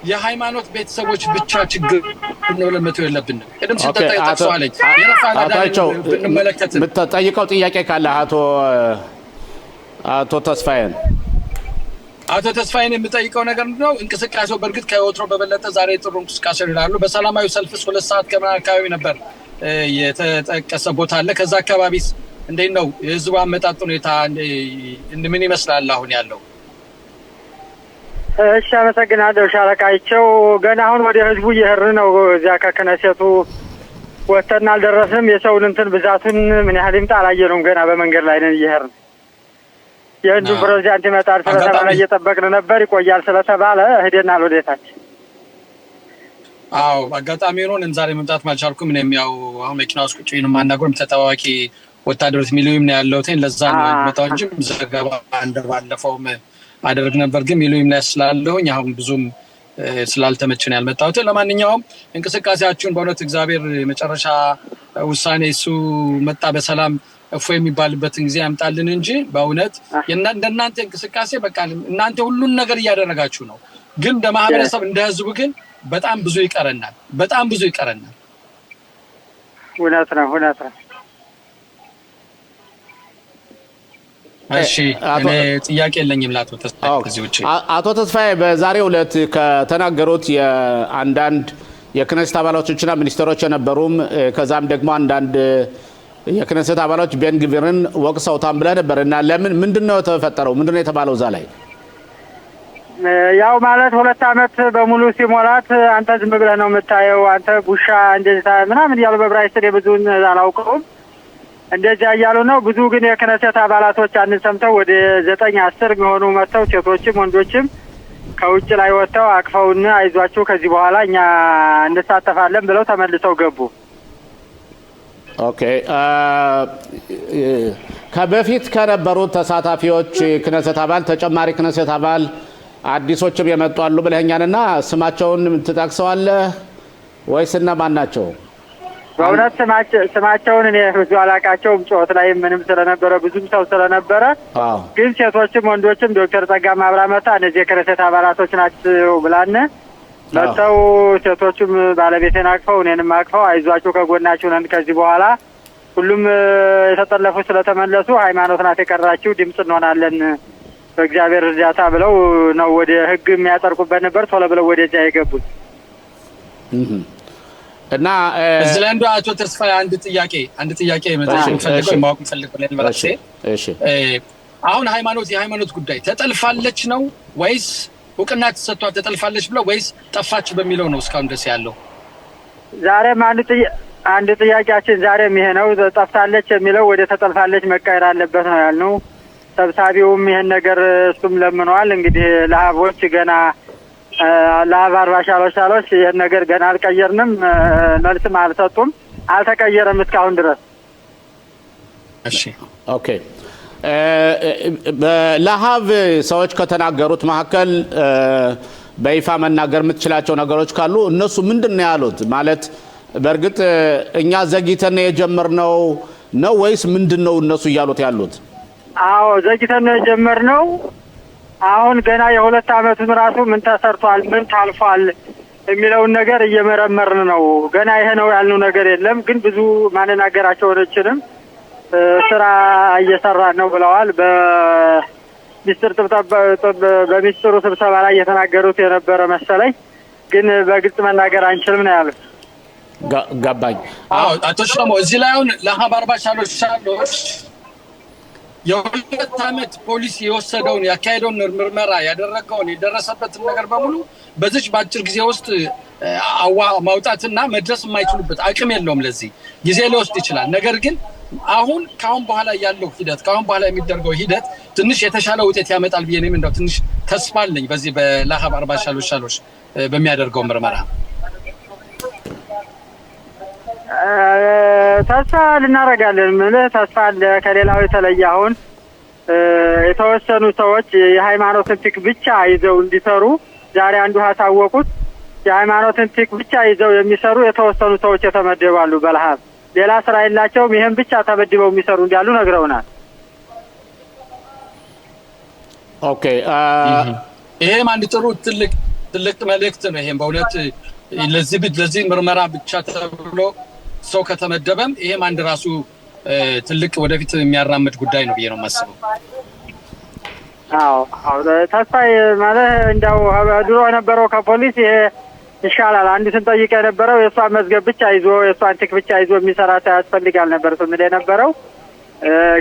የሃይማኖት ቤተሰቦች ብቻ ችግር ነው ለመተው የለብንም። ቅድም ሲጠቅሰዋለኝ አታቸው የምትጠይቀው ጥያቄ ካለ አቶ ተስፋዬን የምጠይቀው ነገር ነው። እንቅስቃሴው በእርግጥ ከወትሮ በበለጠ ዛሬ ጥሩ እንቅስቃሴ ይላሉ። በሰላማዊ ሰልፍ 2 ሰዓት ከምን አካባቢ ነበር የተጠቀሰ ቦታ አለ። ከዛ አካባቢስ እንዴት ነው የህዝቡ አመጣጥ ሁኔታ ምን ይመስላል አሁን ያለው? እሺ አመሰግናለሁ ሻለቃቸው። ገና አሁን ወደ ህዝቡ እየሄድን ነው። እዚያ ከከነሴቱ ወጥተን አልደረስንም። የሰውን እንትን ብዛቱን ምን ያህል ይምጣ አላየነውም። ገና በመንገድ ላይ ነን እየሄድን። የህንዱ ፕሬዚዳንት ይመጣል ስለተባለ እየጠበቅን ነበር። ይቆያል ስለተባለ ሄደናል ወደታች። አዎ አጋጣሚ ሆኖ ዛሬ መምጣት ማልቻልኩም። እኔም ያው አሁን መኪና ውስጥ ቁጭ ብዬ ማናገርም ተጠባባቂ ወታደሮች ሚሊዮን ነው ያለውት። ለዛ ነው መጣው እንጂ ዘገባ እንደባለፈውም አደረግ ነበር። ግን ሚሊዮን ላይ ስላለውኝ አሁን ብዙም ስላልተመቸን ያልመጣሁት። ለማንኛውም እንቅስቃሴያችሁን በእውነት እግዚአብሔር መጨረሻ ውሳኔ እሱ መጣ በሰላም እፎ የሚባልበትን ጊዜ ያምጣልን እንጂ በእውነት እንደናንተ እንቅስቃሴ በቃ እናንተ ሁሉን ነገር እያደረጋችሁ ነው። ግን እንደ ማህበረሰብ እንደ ህዝቡ ግን በጣም ብዙ ይቀረናል። እውነት ነው። እሺ እኔ ጥያቄ የለኝም ለአቶ ተስፋዬ። ከዚህ ውጪ አቶ ተስፋዬ በዛሬው ዕለት ከተናገሩት የአንዳንድ የክነሰት አባላቶችና ሚኒስትሮች የነበሩም ከዛም ደግሞ አንዳንድ የክነሰት አባላቶች ቤንግቪርን ወቅሰውታል ብለህ ነበር እና ለምን ምንድነው የተፈጠረው? ምንድነው የተባለው እዛ ላይ? ያው ማለት 2 አመት በሙሉ ሲሞላት አንተ ዝም ብለህ ነው የምታየው፣ አንተ ቡሻ እንደዛ ምናምን ያለው በብራይስ ብዙን አላውቀውም እንደዚያ እያሉ ነው። ብዙ ግን የክነሰት አባላቶች አንሰምተው ወደ 9-10 የሚሆኑ መጥተው ሴቶችም ወንዶችም ከውጭ ላይ ወጥተው አቅፈውና አይዟችሁ ከዚህ በኋላ እኛ እንሳተፋለን ብለው ተመልሰው ገቡ። ኦኬ ከበፊት ከነበሩት ተሳታፊዎች ክነሰት አባል ተጨማሪ ክነሰት አባል አዲሶችም የመጡ አሉ ብለኛልና ስማቸውን ትጠቅሰዋለህ ወይስ እነማን ናቸው? በእውነት ስማቸውን እኔ ብዙ አላውቃቸውም። ጮት ላይ ምንም ስለነበረ ብዙም ሰው ስለነበረ ግን ሴቶችም ወንዶችም ዶክተር ጸጋም አብራ መጣ እነዚህ የክነሰት አባላቶች ናቸው ብላን መጥተው ሴቶችም ባለቤቴን አቅፈው እኔንም አቅፈው አይዟችሁ ከጎናችሁ ነን ከዚህ በኋላ ሁሉም የተጠለፉ ስለተመለሱ ሃይማኖት ናት የቀራችሁ ድምጽ እንሆናለን በእግዚአብሔር እርዳታ ብለው ነው ወደ ህግ የሚያጠርቁበት ነበር። ቶሎ ብለው ወደዚያ የገቡት እና እዚህ ላይ አቶ ተስፋዬ አንድ ጥያቄ መጠየቅ ፈልገው ለምራሴ እሺ አሁን የሃይማኖት ጉዳይ ተጠልፋለች ነው ወይስ ወቅና ተሰጥቷት ተጠልፋለች ብለው ወይስ ጠፋች በሚለው ነው እስካሁን ድረስ ያለው? ዛሬም አንድ ጥያቄያችን ዛሬም ይሄ ነው። ጠፍታለች የሚለው ወደ ተጠልፋለች መቀየር አለበት ነው ያልነው። ሰብሳቢውም ይሄን ነገር እሱም ለምኗል። እንግዲህ ለሀቦች ገና ለሀብ 40 ሻሎች ይሄን ነገር ገና አልቀየርንም፣ መልስም አልሰጡም፣ አልተቀየረም እስካሁን ድረስ። እሺ ኦኬ ለሀብ ሰዎች ከተናገሩት መካከል በይፋ መናገር የምትችላቸው ነገሮች ካሉ እነሱ ምንድነው ያሉት? ማለት በእርግጥ እኛ ዘግይተን የጀመርነው ነው ወይስ ምንድነው እነሱ እያሉት ያሉት? አዎ ዘግይተን የጀመርነው አሁን ገና የ2 አመቱን ራሱ ምን ተሰርቷል ምን ታልፏል የሚለውን ነገር እየመረመርን ነው። ገና ይሄ ነው ያልነው ነገር የለም። ግን ብዙ ማንናገራቸው ወደችንም ስራ እየሰራን ነው ብለዋል። በሚስጥሩ ስብሰባ ላይ የተናገሩት የነበረ መሰለኝ። ግን በግልጽ መናገር አንችልም ነው ያሉት። ገባኝ። አዎ አቶ ሸሞ እዚህ ላይ አሁን ለሀብ 40 ሻሎች የ2 አመት ፖሊስ የወሰደውን ያካሄደውን ምርመራ ያደረገውን የደረሰበትን ነገር በሙሉ በዚች በአጭር ጊዜ ውስጥ ማውጣትና መድረስ የማይችሉበት አቅም የለውም። ለዚህ ጊዜ ሊወስድ ይችላል። ነገር ግን አሁን ካሁን በኋላ ያለው ሂደት ካሁን በኋላ የሚደረገው ሂደት ትንሽ የተሻለ ውጤት ያመጣል ብዬ እኔም እንደው ትንሽ ተስፋ አለኝ በዚህ በለሀብ 40 ሻሎች በሚያደርገው ምርመራ። ተስፋ ልናረጋለን። ተስፋ አለ ከሌላው የተለየ። አሁን የተወሰኑ ሰዎች የሃይማኖትን ቲክ ብቻ ይዘው እንዲሰሩ ዛሬ አንዱ ያሳወቁት የሃይማኖትን ቲክ ብቻ ይዘው የሚሰሩ የተወሰኑ ሰዎች የተመደባሉ በለሀብ ሌላ ስራ የላቸውም። ይሄን ብቻ ተመድበው የሚሰሩ እንዳሉ ነግረውናል። ኦኬ ይሄም አንድ ጥሩ ትልቅ ትልቅ መልእክት ነው። ይሄም በእውነት ለዚህ ምርመራ ብቻ ተብሎ ሰው ከተመደበም ይሄም አንድ ራሱ ትልቅ ወደፊት የሚያራምድ ጉዳይ ነው ብዬ ነው የማስበው። አዎ ተስፋዬ ማለት እንደው ድሮ የነበረው ከፖሊስ ይሄ ይሻላል። አንድ ስንጠይቅ የነበረው የእሷን መዝገብ ብቻ ይዞ የእሷን ቲክ ብቻ ይዞ የሚሰራ ያስፈልጋል ነበር ስንል የነበረው።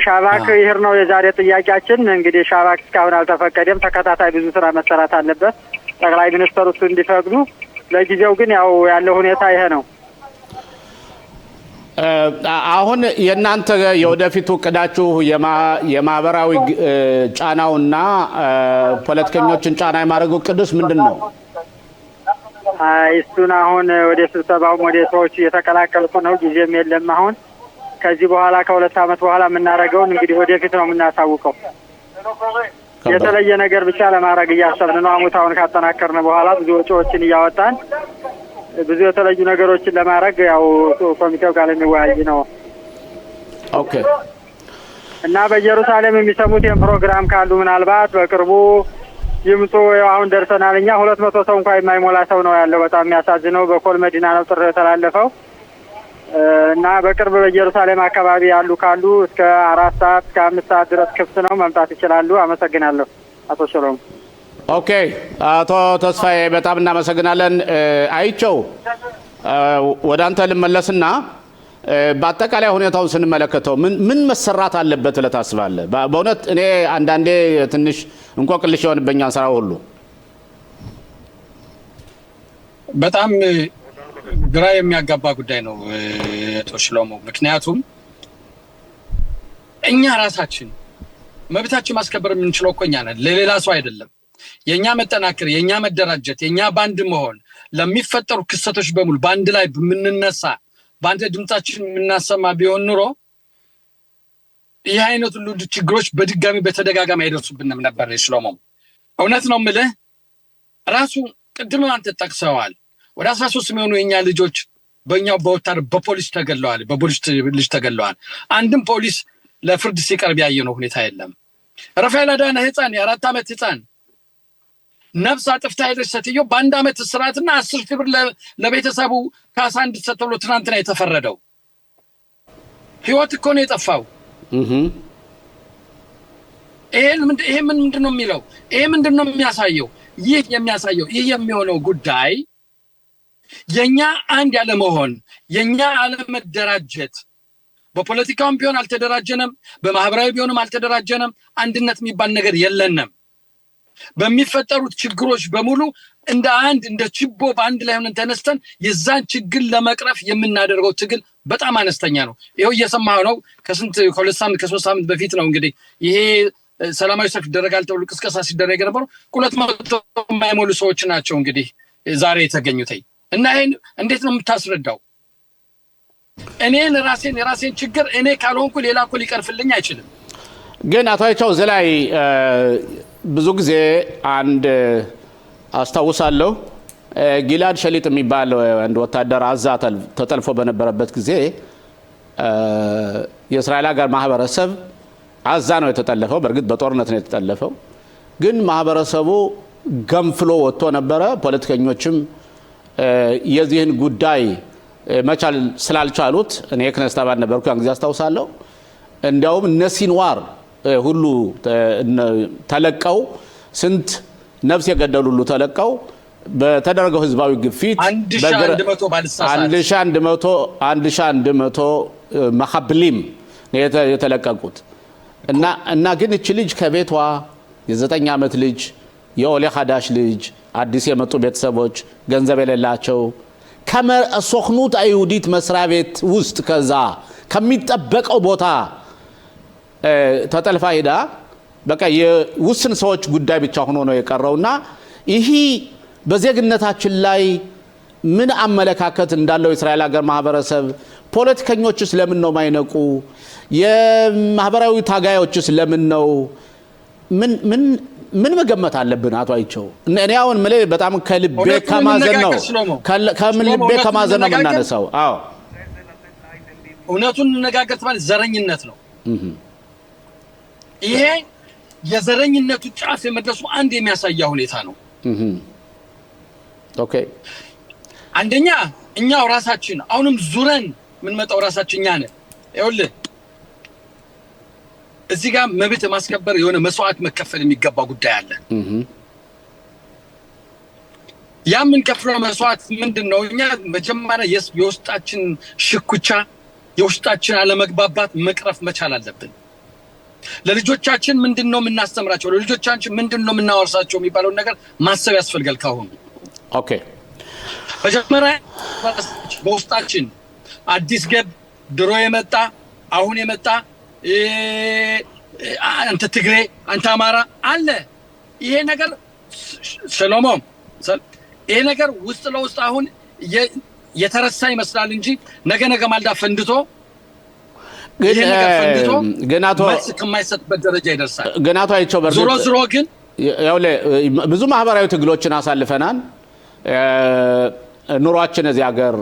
ሻባክ ይሄር ነው የዛሬ ጥያቄያችን። እንግዲህ ሻባክ እስካሁን አልተፈቀደም። ተከታታይ ብዙ ስራ መሰራት አለበት ጠቅላይ ሚኒስትሩ እንዲፈቅዱ። ለጊዜው ግን ያው ያለው ሁኔታ ይሄ ነው። አሁን የእናንተ የወደፊቱ እቅዳችሁ የማህበራዊ ጫናውና ፖለቲከኞችን ጫና የማድረግ እቅዱስ ምንድን ነው? እሱን አሁን ወደ ስብሰባውም ወደ ሰዎች እየተቀላቀልኩ ነው። ጊዜም የለም አሁን። ከዚህ በኋላ ከ2 ዓመት በኋላ የምናደርገውን እንግዲህ ወደፊት ነው የምናሳውቀው። የተለየ ነገር ብቻ ለማድረግ እያሰብን ነው። አሙታውን ካጠናከርን በኋላ ብዙ ወጪዎችን እያወጣን ብዙ የተለዩ ነገሮችን ለማድረግ ያው ኮሚቴው ጋር የሚወያይ ነው። ኦኬ። እና በኢየሩሳሌም የሚሰሙት ፕሮግራም ካሉ ምናልባት በቅርቡ ይምጡ። አሁን ደርሰናል። እኛ 200 ሰው እንኳን የማይሞላ ሰው ነው ያለው። በጣም የሚያሳዝነው በኮል መዲና ነው ጥሪ የተላለፈው እና በቅርብ በኢየሩሳሌም አካባቢ ያሉ ካሉ እስከ 4 ሰዓት እስከ 5 ሰዓት ድረስ ክፍት ነው፣ መምጣት ይችላሉ። አመሰግናለሁ አቶ ሸሎም። ኦኬ አቶ ተስፋዬ በጣም እናመሰግናለን። አይቸው ወደ አንተ ልመለስና በአጠቃላይ ሁኔታውን ስንመለከተው ምን መሰራት አለበት ብለህ ታስባለህ? በእውነት እኔ አንዳንዴ ትንሽ እንቆቅልሽ የሆንብኛል ስራው ሁሉ። በጣም ግራ የሚያጋባ ጉዳይ ነው አቶ ሽሎሞ። ምክንያቱም እኛ ራሳችን መብታችን ማስከበር የምንችለው እኮ እኛ ነን፣ ለሌላ ሰው አይደለም። የኛ መጠናከር፣ የኛ መደራጀት፣ የኛ ባንድ መሆን ለሚፈጠሩ ክስተቶች በሙሉ ባንድ ላይ የምንነሳ ባንድ ድምጻችን የምናሰማ ቢሆን ኑሮ ይህ አይነት ሁሉ ችግሮች በድጋሚ በተደጋጋሚ አይደርሱብንም ነበር። ሽሎሞ እውነት ነው የምልህ። ራሱ ቅድም አንተ ጠቅሰዋል። ወደ 13 የሚሆኑ የኛ ልጆች በእኛው በወታደር በፖሊስ ተገለዋል፣ በፖሊስ ልጅ ተገለዋል። አንድም ፖሊስ ለፍርድ ሲቀርብ ያየነው ሁኔታ የለም። ራፋኤል አዳነ ህፃን የ4 ዓመት ህፃን ነፍስ አጥፍታ ሄደች ሴትዮ በ1 ዓመት እስራትና 10 ሺህ ብር ለቤተሰቡ ካሳ እንድትሰጥ ተብሎ ትናንትና የተፈረደው። ህይወት እኮ ነው የጠፋው። ይሄ ምንድነው የሚለው? ይሄ ምንድነው የሚያሳየው? ይህ የሚያሳየው ይህ የሚሆነው ጉዳይ የኛ አንድ ያለ መሆን፣ የኛ አለመደራጀት፣ በፖለቲካውም ቢሆን አልተደራጀንም፣ በማህበራዊ ቢሆንም አልተደራጀንም፣ አንድነት የሚባል ነገር የለንም። በሚፈጠሩት ችግሮች በሙሉ እንደ ችቦ በአንድ ላይ ሆነን ተነስተን የዛን ችግር ለመቅረፍ የምናደርገው ትግል በጣም አነስተኛ ነው። ይሄው እየሰማሁ ነው። ከ2 ሳምንት ከ3 ሳምንት በፊት ነው እንግዲህ ይሄ ሰላማዊ ሰልፍ ይደረጋል ተብሎ ቅስቀሳ ሲደረግ የነበሩ 200 የማይሞሉ ሰዎች ናቸው እንግዲህ ዛሬ የተገኙት። እና ይሄን እንዴት ነው የምታስረዳው? እኔን የራሴን ችግር እኔ ካልሆንኩ ሌላ እኮ ሊቀርፍልኝ አይችልም። ግን አቶ አይቸው እዚህ ላይ ብዙ ጊዜ አንድ አስታውሳለሁ፣ ጊላድ ሸሊጥ የሚባል አንድ ወታደር አዛ ተጠልፎ በነበረበት ጊዜ የእስራኤል ሀገር ማህበረሰብ አዛ ነው የተጠለፈው። በእርግጥ በጦርነት ነው የተጠለፈው። ግን ማህበረሰቡ ገንፍሎ ወጥቶ ነበረ። ፖለቲከኞችም የዚህን ጉዳይ መቻል ስላልቻሉት እኔ የክነስት አባል ነበርኩ ያን ጊዜ አስታውሳለሁ። እንዲያውም እነ ሲንዋር ሁሉ ተለቀው ስንት ነፍስ የገደሉ ሁሉ ተለቀው በተደረገው ህዝባዊ ግፊት 1100 መሐብሊም የተለቀቁት እና ግን እቺ ልጅ ከቤቷ የ9 ዓመት ልጅ የኦሌ ሀዳሽ ልጅ አዲስ የመጡ ቤተሰቦች ገንዘብ የሌላቸው ከሶክኑት አይሁዲት መስሪያ ቤት ውስጥ ከዛ ከሚጠበቀው ቦታ ተጠልፋ ሄዳ በቃ የውስን ሰዎች ጉዳይ ብቻ ሆኖ ነው የቀረውና ይሄ በዜግነታችን ላይ ምን አመለካከት እንዳለው የእስራኤል ሀገር ማህበረሰብ ፖለቲከኞችስ ለምን ነው ማይነቁ? የማህበራዊ ታጋዮችስ ለምን ነው? ምን መገመት አለብን? አቶ አይቸው እኔ አሁን ምለ በጣም ከልቤ ከማዘን ነው የምናነሳው። አዎ እውነቱን እንነጋገር ማለት ዘረኝነት ነው። ይሄ የዘረኝነቱ ጫፍ የመድረሱ አንድ የሚያሳያ ሁኔታ ነው። ኦኬ አንደኛ እኛው ራሳችን አሁንም ዙረን ምን መጣው ራሳችን እኛ ነን ይኸውልህ እዚህ ጋር መብት ማስከበር የሆነ መስዋዕት መከፈል የሚገባ ጉዳይ አለ ያምን ከፍሎ መስዋዕት ምንድነው እኛ መጀመሪያ የውስጣችን ሽኩቻ የውስጣችን አለመግባባት መቅረፍ መቻል አለብን ለልጆቻችን ምንድነው የምናስተምራቸው ለልጆቻችን ምንድነው የምናወርሳቸው የሚባለው ነገር ማሰብ ያስፈልጋል ካሁን ኦኬ መጀመሪያ በውስጣችን አዲስ ገብ ድሮ የመጣ አሁን የመጣ አንተ ትግሬ አንተ አማራ አለ ይሄ ነገር ሰሎሞን ይሄ ነገር ውስጥ ለውስጥ አሁን የተረሳ ይመስላል እንጂ ነገ ማልዳ ፈንድቶ ግን አቶ ከማይሰጥበት ደረጃ ይደርሳል ግን አቶ አይቸው በርግጥ ዞሮ ግን ያው ብዙ ማህበራዊ ትግሎችን አሳልፈናል ኑሯችን እዚህ ሀገር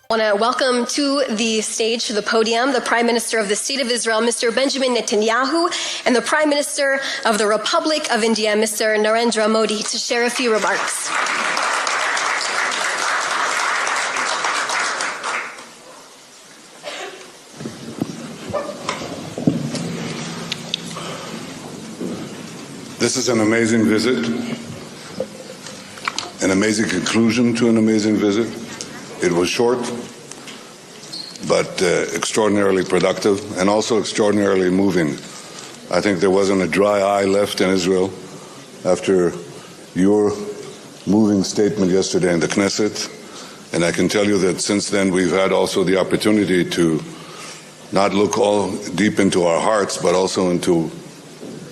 I want to welcome to the stage, to the podium, the Prime Minister of the State of Israel, Mr. Benjamin Netanyahu, and the Prime Minister of the Republic of India, Mr. Narendra Modi, to share a few remarks. This is an amazing visit, an amazing conclusion to an amazing visit. It was short, but extraordinarily productive and also extraordinarily moving. I think there wasn't a dry eye left in Israel after your moving statement yesterday in the Knesset. And I can tell you that since then we've had also the opportunity to not look all deep into our hearts, but also into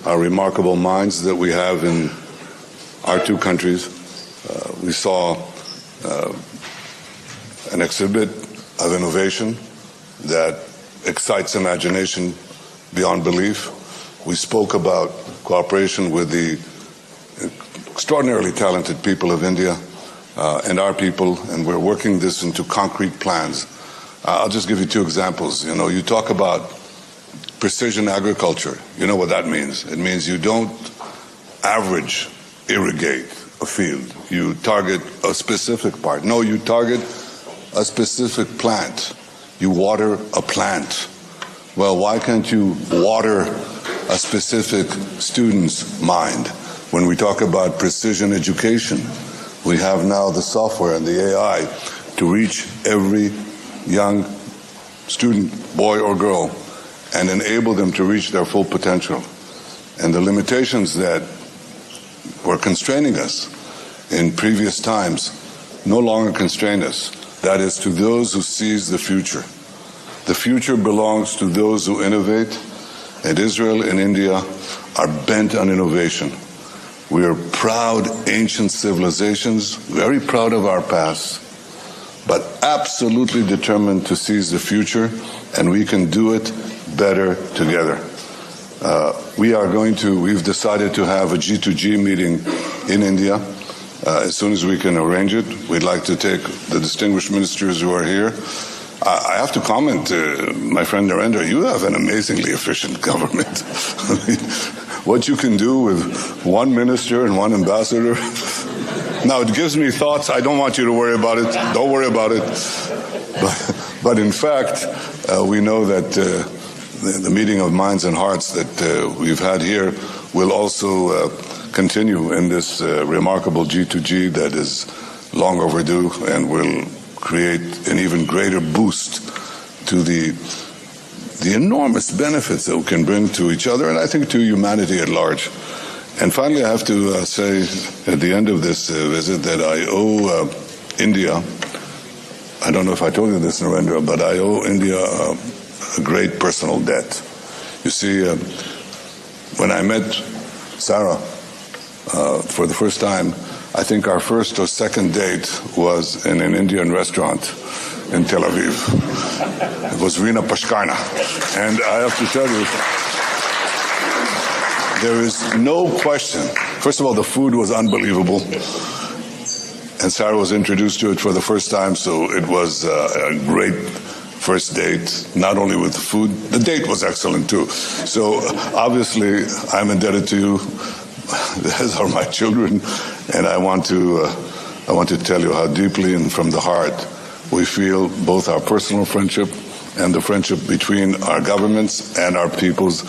our remarkable minds that we have in our two countries. We saw an exhibit of innovation that excites imagination beyond belief. We spoke about cooperation with the extraordinarily talented people of India and our people, and we're working this into concrete plans. I'll just give you two examples. You know, you talk about precision agriculture. You know what that means. It means you don't average irrigate a field. You target a specific part. No, you target a specific plant. You water a plant. Well, why can't you water a specific student's mind? When we talk about precision education, we have now the software and the AI to reach every young student, boy or girl, and enable them to reach their full potential. And the limitations that were constraining us in previous times no longer constrain us. That is, to those who seize the future. The future belongs to those who innovate, and Israel and India are bent on innovation. We are proud ancient civilizations, very proud of our past, but absolutely determined to seize the future, and we can do it better together. We've decided to have a G2G meeting in India. As soon as we can arrange it, we'd like to take the distinguished ministers who are here. I have to comment, my friend Narendra, you have an amazingly efficient government. I mean, what you can do with one minister and one ambassador. Now, it gives me thoughts. I don't want you to worry about it. Don't worry about it. But in fact, we know that the meeting of minds and hearts that we've had here will also continue in this remarkable G2G that is long overdue and will create an even greater boost to the enormous benefits that we can bring to each other and I think to humanity at large. And finally, I have to say at the end of this visit that I owe India, I don't know if I told you this, Narendra, but I owe India a great personal debt. You see, when I met Sarah for the first time, I think our first or second date was in an Indian restaurant in Tel Aviv. It was Rina Pashkarna. And I have to tell you, there is no question. First of all, the food was unbelievable. And Sarah was introduced to it for the first time, so it was a great first date, not only with the food, the date was excellent too. So obviously I'm indebted to you as are my children, and I want to tell you how deeply and from the heart we feel both our personal friendship and the friendship between our governments and our peoples,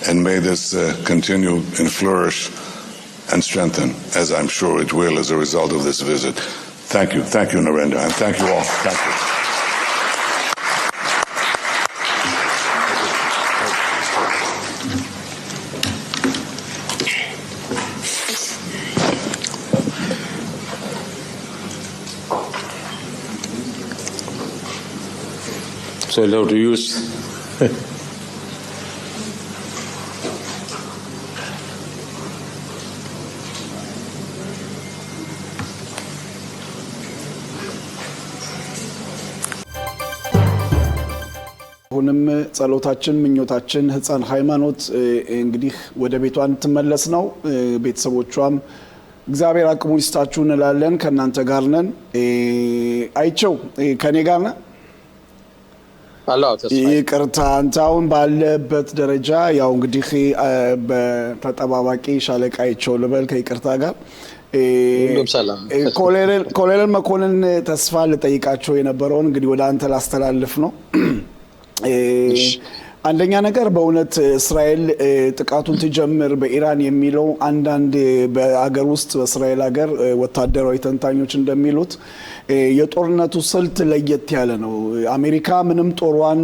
and may this continue and flourish and strengthen, as I'm sure it will as a result of this visit. Thank you, Narendra, and thank you all. Thank you. So allowed to use. ሁንም ጸሎታችን ምኞታችን ህፃን ሃይማኖት እንግዲህ ወደ ቤቷ እንድትመለስ ነው። ቤተሰቦቿም እግዚአብሔር አቅሙን ይስጣችሁ እንላለን። ከናንተ ጋር ነን። አይቸው ከኔ ጋር ነን። ይቅርታ አንተ አሁን ባለበት ደረጃ ያው እንግዲህ በተጠባባቂ ሻለቃ አይቸው ልበል ከይቅርታ ጋር ኮሎኔል መኮንን ተስፋ ልጠይቃቸው የነበረውን እንግዲህ ወደ አንተ ላስተላልፍ ነው። አንደኛ ነገር በእውነት እስራኤል ጥቃቱን ትጀምር በኢራን የሚለው አንዳንድ በአገር ውስጥ በእስራኤል ሀገር ወታደራዊ ተንታኞች እንደሚሉት የጦርነቱ ስልት ለየት ያለ ነው። አሜሪካ ምንም ጦሯን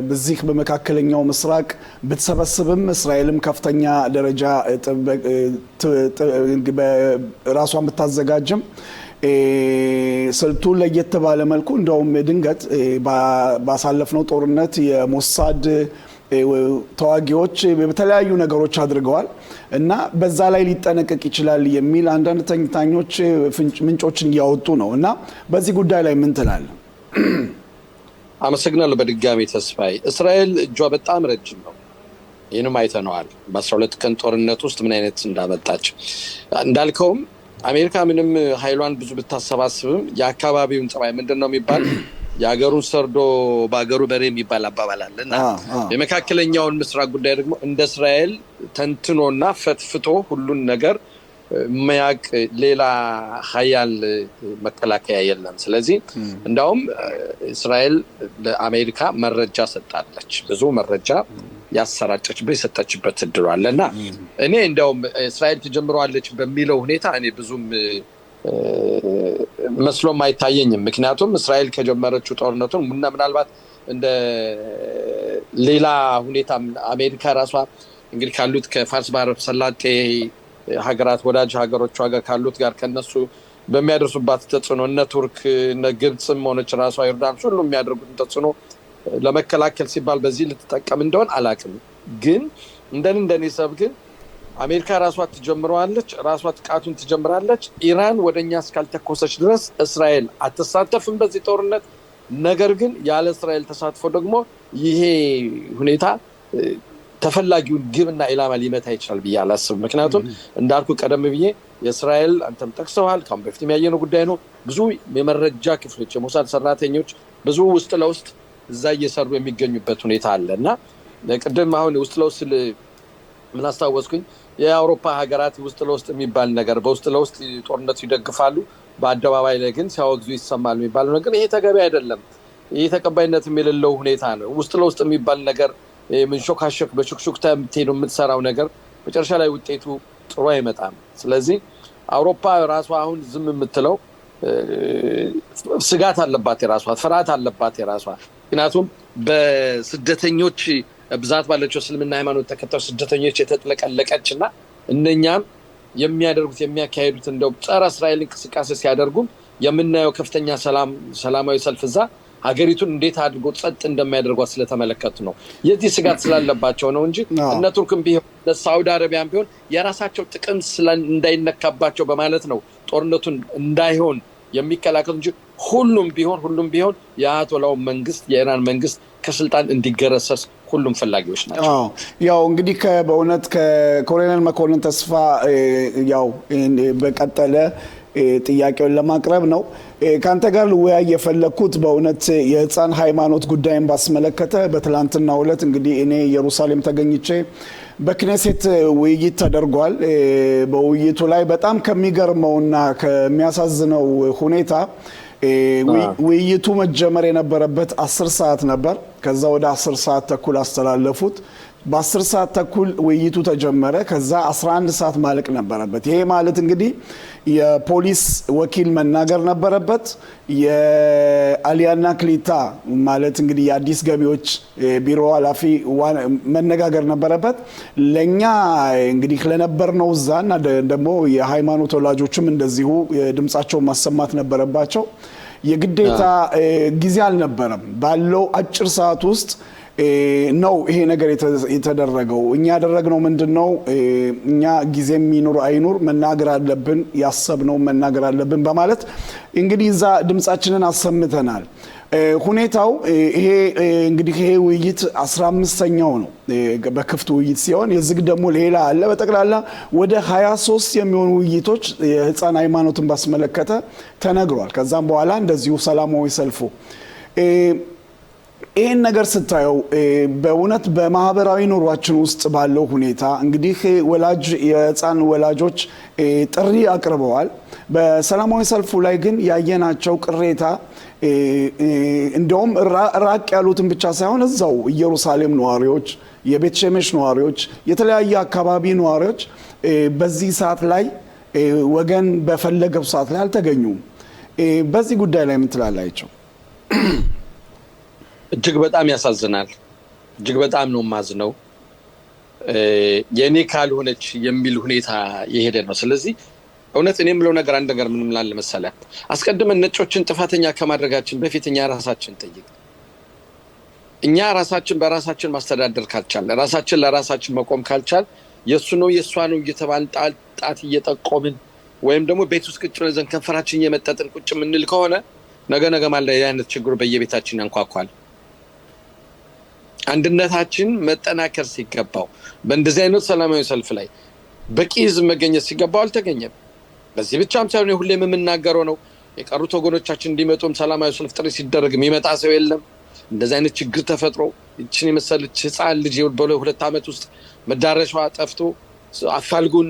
በዚህ በመካከለኛው ምስራቅ ብትሰበስብም እስራኤልም ከፍተኛ ደረጃ ራሷን ብታዘጋጅም ስልቱ ለየት ባለ መልኩ እንደውም ድንገት ባሳለፍነው ጦርነት የሞሳድ ተዋጊዎች በተለያዩ ነገሮች አድርገዋል እና በዛ ላይ ሊጠነቀቅ ይችላል የሚል አንዳንድ ተንታኞች ምንጮችን ያወጡ ነው እና በዚህ ጉዳይ ላይ ምን ትላለህ? አመሰግናለሁ። በድጋሚ ተስፋዬ እስራኤል እጇ በጣም ረጅም ነው። ይህንም አይተነዋል በ12 ቀን ጦርነት ውስጥ ምን አይነት እንዳመጣች እንዳልከውም አሜሪካ ምንም ኃይሏን ብዙ ብታሰባስብም የአካባቢውን ጸባይ ምንድነው የሚባል የሀገሩን ሰርዶ በአገሩ በሬ የሚባል አባባል አለና የመካከለኛውን ምስራቅ ጉዳይ ደግሞ እንደ እስራኤል ተንትኖና ፈትፍቶ ሁሉን ነገር ማያቅ ሌላ ኃያል መከላከያ የለም። ስለዚህ እንዳውም እስራኤል ለአሜሪካ መረጃ ሰጣለች፣ ብዙ መረጃ ያሰራጨችበት የሰጠችበት እድል አለና እኔ እንዳውም እስራኤል ተጀምሯለች በሚለው ሁኔታ እኔ ብዙም መስሎም አይታየኝም። ምክንያቱም እስራኤል ከጀመረችው ጦርነቱን ምናልባት እንደ ሌላ ሁኔታ አሜሪካ ራሷ እንግዲህ ካሉት ከፋርስ ባህረ ሰላጤ ሀገራት ወዳጅ ሀገሮቿ ጋር ካሉት ጋር ከነሱ በሚያደርሱባት ተጽዕኖ እነ ቱርክ እነ ግብጽም ሆነች ራሷ ዮርዳኖስ ሁሉ የሚያደርጉት ተጽዕኖ ለመከላከል ሲባል በዚህ ልትጠቀም እንደሆነ አላቅም። ግን እንደኔ ሰብ ግን አሜሪካ ራሷ ትጀምራለች፣ ራሷ ጥቃቱን ትጀምራለች። ኢራን ወደኛ እስካልተኮሰች ድረስ እስራኤል አትሳተፍም በዚህ ጦርነት። ነገር ግን ያለ እስራኤል ተሳትፎ ደግሞ ይሄ ሁኔታ ተፈላጊውን ግብና ኢላማ ሊመታ ይችላል ብዬ አላስብም። ምክንያቱም እንዳልኩ ቀደም ብዬ የእስራኤል አንተም ጠቅሰዋል ካሁን በፊትም ያየነው ጉዳይ ነው። ብዙ የመረጃ ክፍሎች የሞሳድ ሰራተኞች ብዙ ውስጥ ለውስጥ እዛ እየሰሩ የሚገኙበት ሁኔታ አለና ቅድም አሁን ውስጥ ለውስጥ ምን አስታወስኩኝ የአውሮፓ ሀገራት ውስጥ ለውስጥ የሚባል ነገር በውስጥ ለውስጥ ጦርነቱ ይደግፋሉ፣ በአደባባይ ላይ ግን ሲያወግዙ ይሰማል የሚባል ነገር ይሄ ተገቢ አይደለም። ይሄ ተቀባይነት የሌለው ሁኔታ ነው። ውስጥ ለውስጥ የሚባል ነገር ምን ሾካሾክ በሹክሹክታ የምትሄዱ የምትሰራው ነገር መጨረሻ ላይ ውጤቱ ጥሩ አይመጣም። ስለዚህ አውሮፓ ራሷ አሁን ዝም የምትለው ስጋት አለባት፣ የራሷ ፍርሃት አለባት የራሷ። ምክንያቱም በስደተኞች ብዛት ባለችው እስልምና ሃይማኖት ተከታዮች ስደተኞች የተጥለቀለቀችና እነኛም የሚያደርጉት የሚያካሂዱት እንደው ጸረ እስራኤል እንቅስቃሴ ሲያደርጉም የምናየው ከፍተኛ ሰላማዊ ሰልፍ እዛ ሀገሪቱን እንዴት አድርጎ ጸጥ እንደማያደርጓት ስለተመለከቱ ነው። የዚህ ስጋት ስላለባቸው ነው እንጂ እነ ቱርክም ቢሆን ሳውዲ አረቢያም ቢሆን የራሳቸው ጥቅም እንዳይነካባቸው በማለት ነው ጦርነቱን እንዳይሆን የሚከላከሉ እንጂ ሁሉም ቢሆን የአያቶላው መንግስት የኢራን መንግስት ከስልጣን እንዲገረሰስ ሁሉም ፈላጊዎች ናቸው። ያው እንግዲህ በእውነት ከኮሎኔል መኮንን ተስፋ ያው በቀጠለ ጥያቄውን ለማቅረብ ነው። ካንተ ጋር ልወያይ የፈለኩት በእውነት የህፃን ሃይማኖት ጉዳይን ባስመለከተ በትላንትናው ዕለት እንግዲህ እኔ ኢየሩሳሌም ተገኝቼ በክኔሴት ውይይት ተደርጓል። በውይይቱ ላይ በጣም ከሚገርመውና ከሚያሳዝነው ሁኔታ ውይይቱ መጀመር የነበረበት 10 ሰዓት ነበር። ከዛ ወደ 10 ሰዓት ተኩል አስተላለፉት። በ10 ሰዓት ተኩል ውይይቱ ተጀመረ። ከዛ 11 ሰዓት ማለቅ ነበረበት። ይሄ ማለት እንግዲህ የፖሊስ ወኪል መናገር ነበረበት። የአሊያና ክሊታ ማለት እንግዲህ የአዲስ ገቢዎች ቢሮ ኃላፊ መነጋገር ነበረበት። ለኛ እንግዲህ ለነበርነው እዛና ደግሞ የሃይማኖት ወላጆችም እንደዚሁ ድምጻቸውን ማሰማት ነበረባቸው። የግዴታ ጊዜ አልነበረም። ባለው አጭር ሰዓት ውስጥ ነው ይሄ ነገር የተደረገው። እኛ ያደረግነው ምንድነው? እኛ ጊዜም ይኑር አይኑር መናገር አለብን፣ ያሰብነው መናገር አለብን በማለት እንግዲህ እዛ ድምጻችንን አሰምተናል። ሁኔታው ይሄ እንግዲህ ይሄ ውይይት 15ኛው ነው በክፍት ውይይት ሲሆን የዝግ ደግሞ ሌላ አለ። በጠቅላላ ወደ 23 የሚሆኑ ውይይቶች የህፃን ሃይማኖትን ባስመለከተ ተነግሯል። ከዛም በኋላ እንደዚሁ ሰላማዊ ሰልፉ ይህን ነገር ስታየው በእውነት በማህበራዊ ኑሯችን ውስጥ ባለው ሁኔታ እንግዲህ የህፃን ወላጆች ጥሪ አቅርበዋል። በሰላማዊ ሰልፉ ላይ ግን ያየናቸው ቅሬታ እንደውም ራቅ ያሉትን ብቻ ሳይሆን እዛው ኢየሩሳሌም ነዋሪዎች፣ የቤት ሸሜሽ ነዋሪዎች፣ የተለያየ አካባቢ ነዋሪዎች በዚህ ሰዓት ላይ ወገን በፈለገው ሰዓት ላይ አልተገኙም። በዚህ ጉዳይ ላይ ምን ትላላችሁ? እጅግ በጣም ያሳዝናል። እጅግ በጣም ነው ማዝነው። የኔ ካልሆነች የሚል ሁኔታ የሄደ ነው። ስለዚህ እውነት እኔ የምለው ነገር አንድ ነገር ምንም ላለ መሰለ አስቀድመን ነጮችን ጥፋተኛ ከማድረጋችን በፊት እኛ ራሳችን ጠይቅ። እኛ ራሳችን በራሳችን ማስተዳደር ካልቻል፣ ራሳችን ለራሳችን መቆም ካልቻል የሱ ነው የሷ ነው እየተባልን ጣት እየጠቆምን ወይም ደግሞ ቤት ውስጥ ቁጭ ብለን ከንፈራችን እየመጠጥን ቁጭ ምንል ከሆነ ነገ ማለት አይነት ችግሩ በየቤታችን ያንኳኳል። አንድነታችን መጠናከር ሲገባው በእንደዚህ አይነት ሰላማዊ ሰልፍ ላይ በቂ ህዝብ መገኘት ሲገባው አልተገኘም። በዚህ ብቻም ሳይሆን ሁሌም የምናገረው ነው። የቀሩት ወገኖቻችን እንዲመጡም ሰላማዊ ሰልፍ ጥሪ ሲደረግ የሚመጣ ሰው የለም። እንደዚህ አይነት ችግር ተፈጥሮ እቺን የመሰለች ህፃን ልጅ በ2 ዓመት ውስጥ መዳረሻዋ ጠፍቶ አፋልጉን፣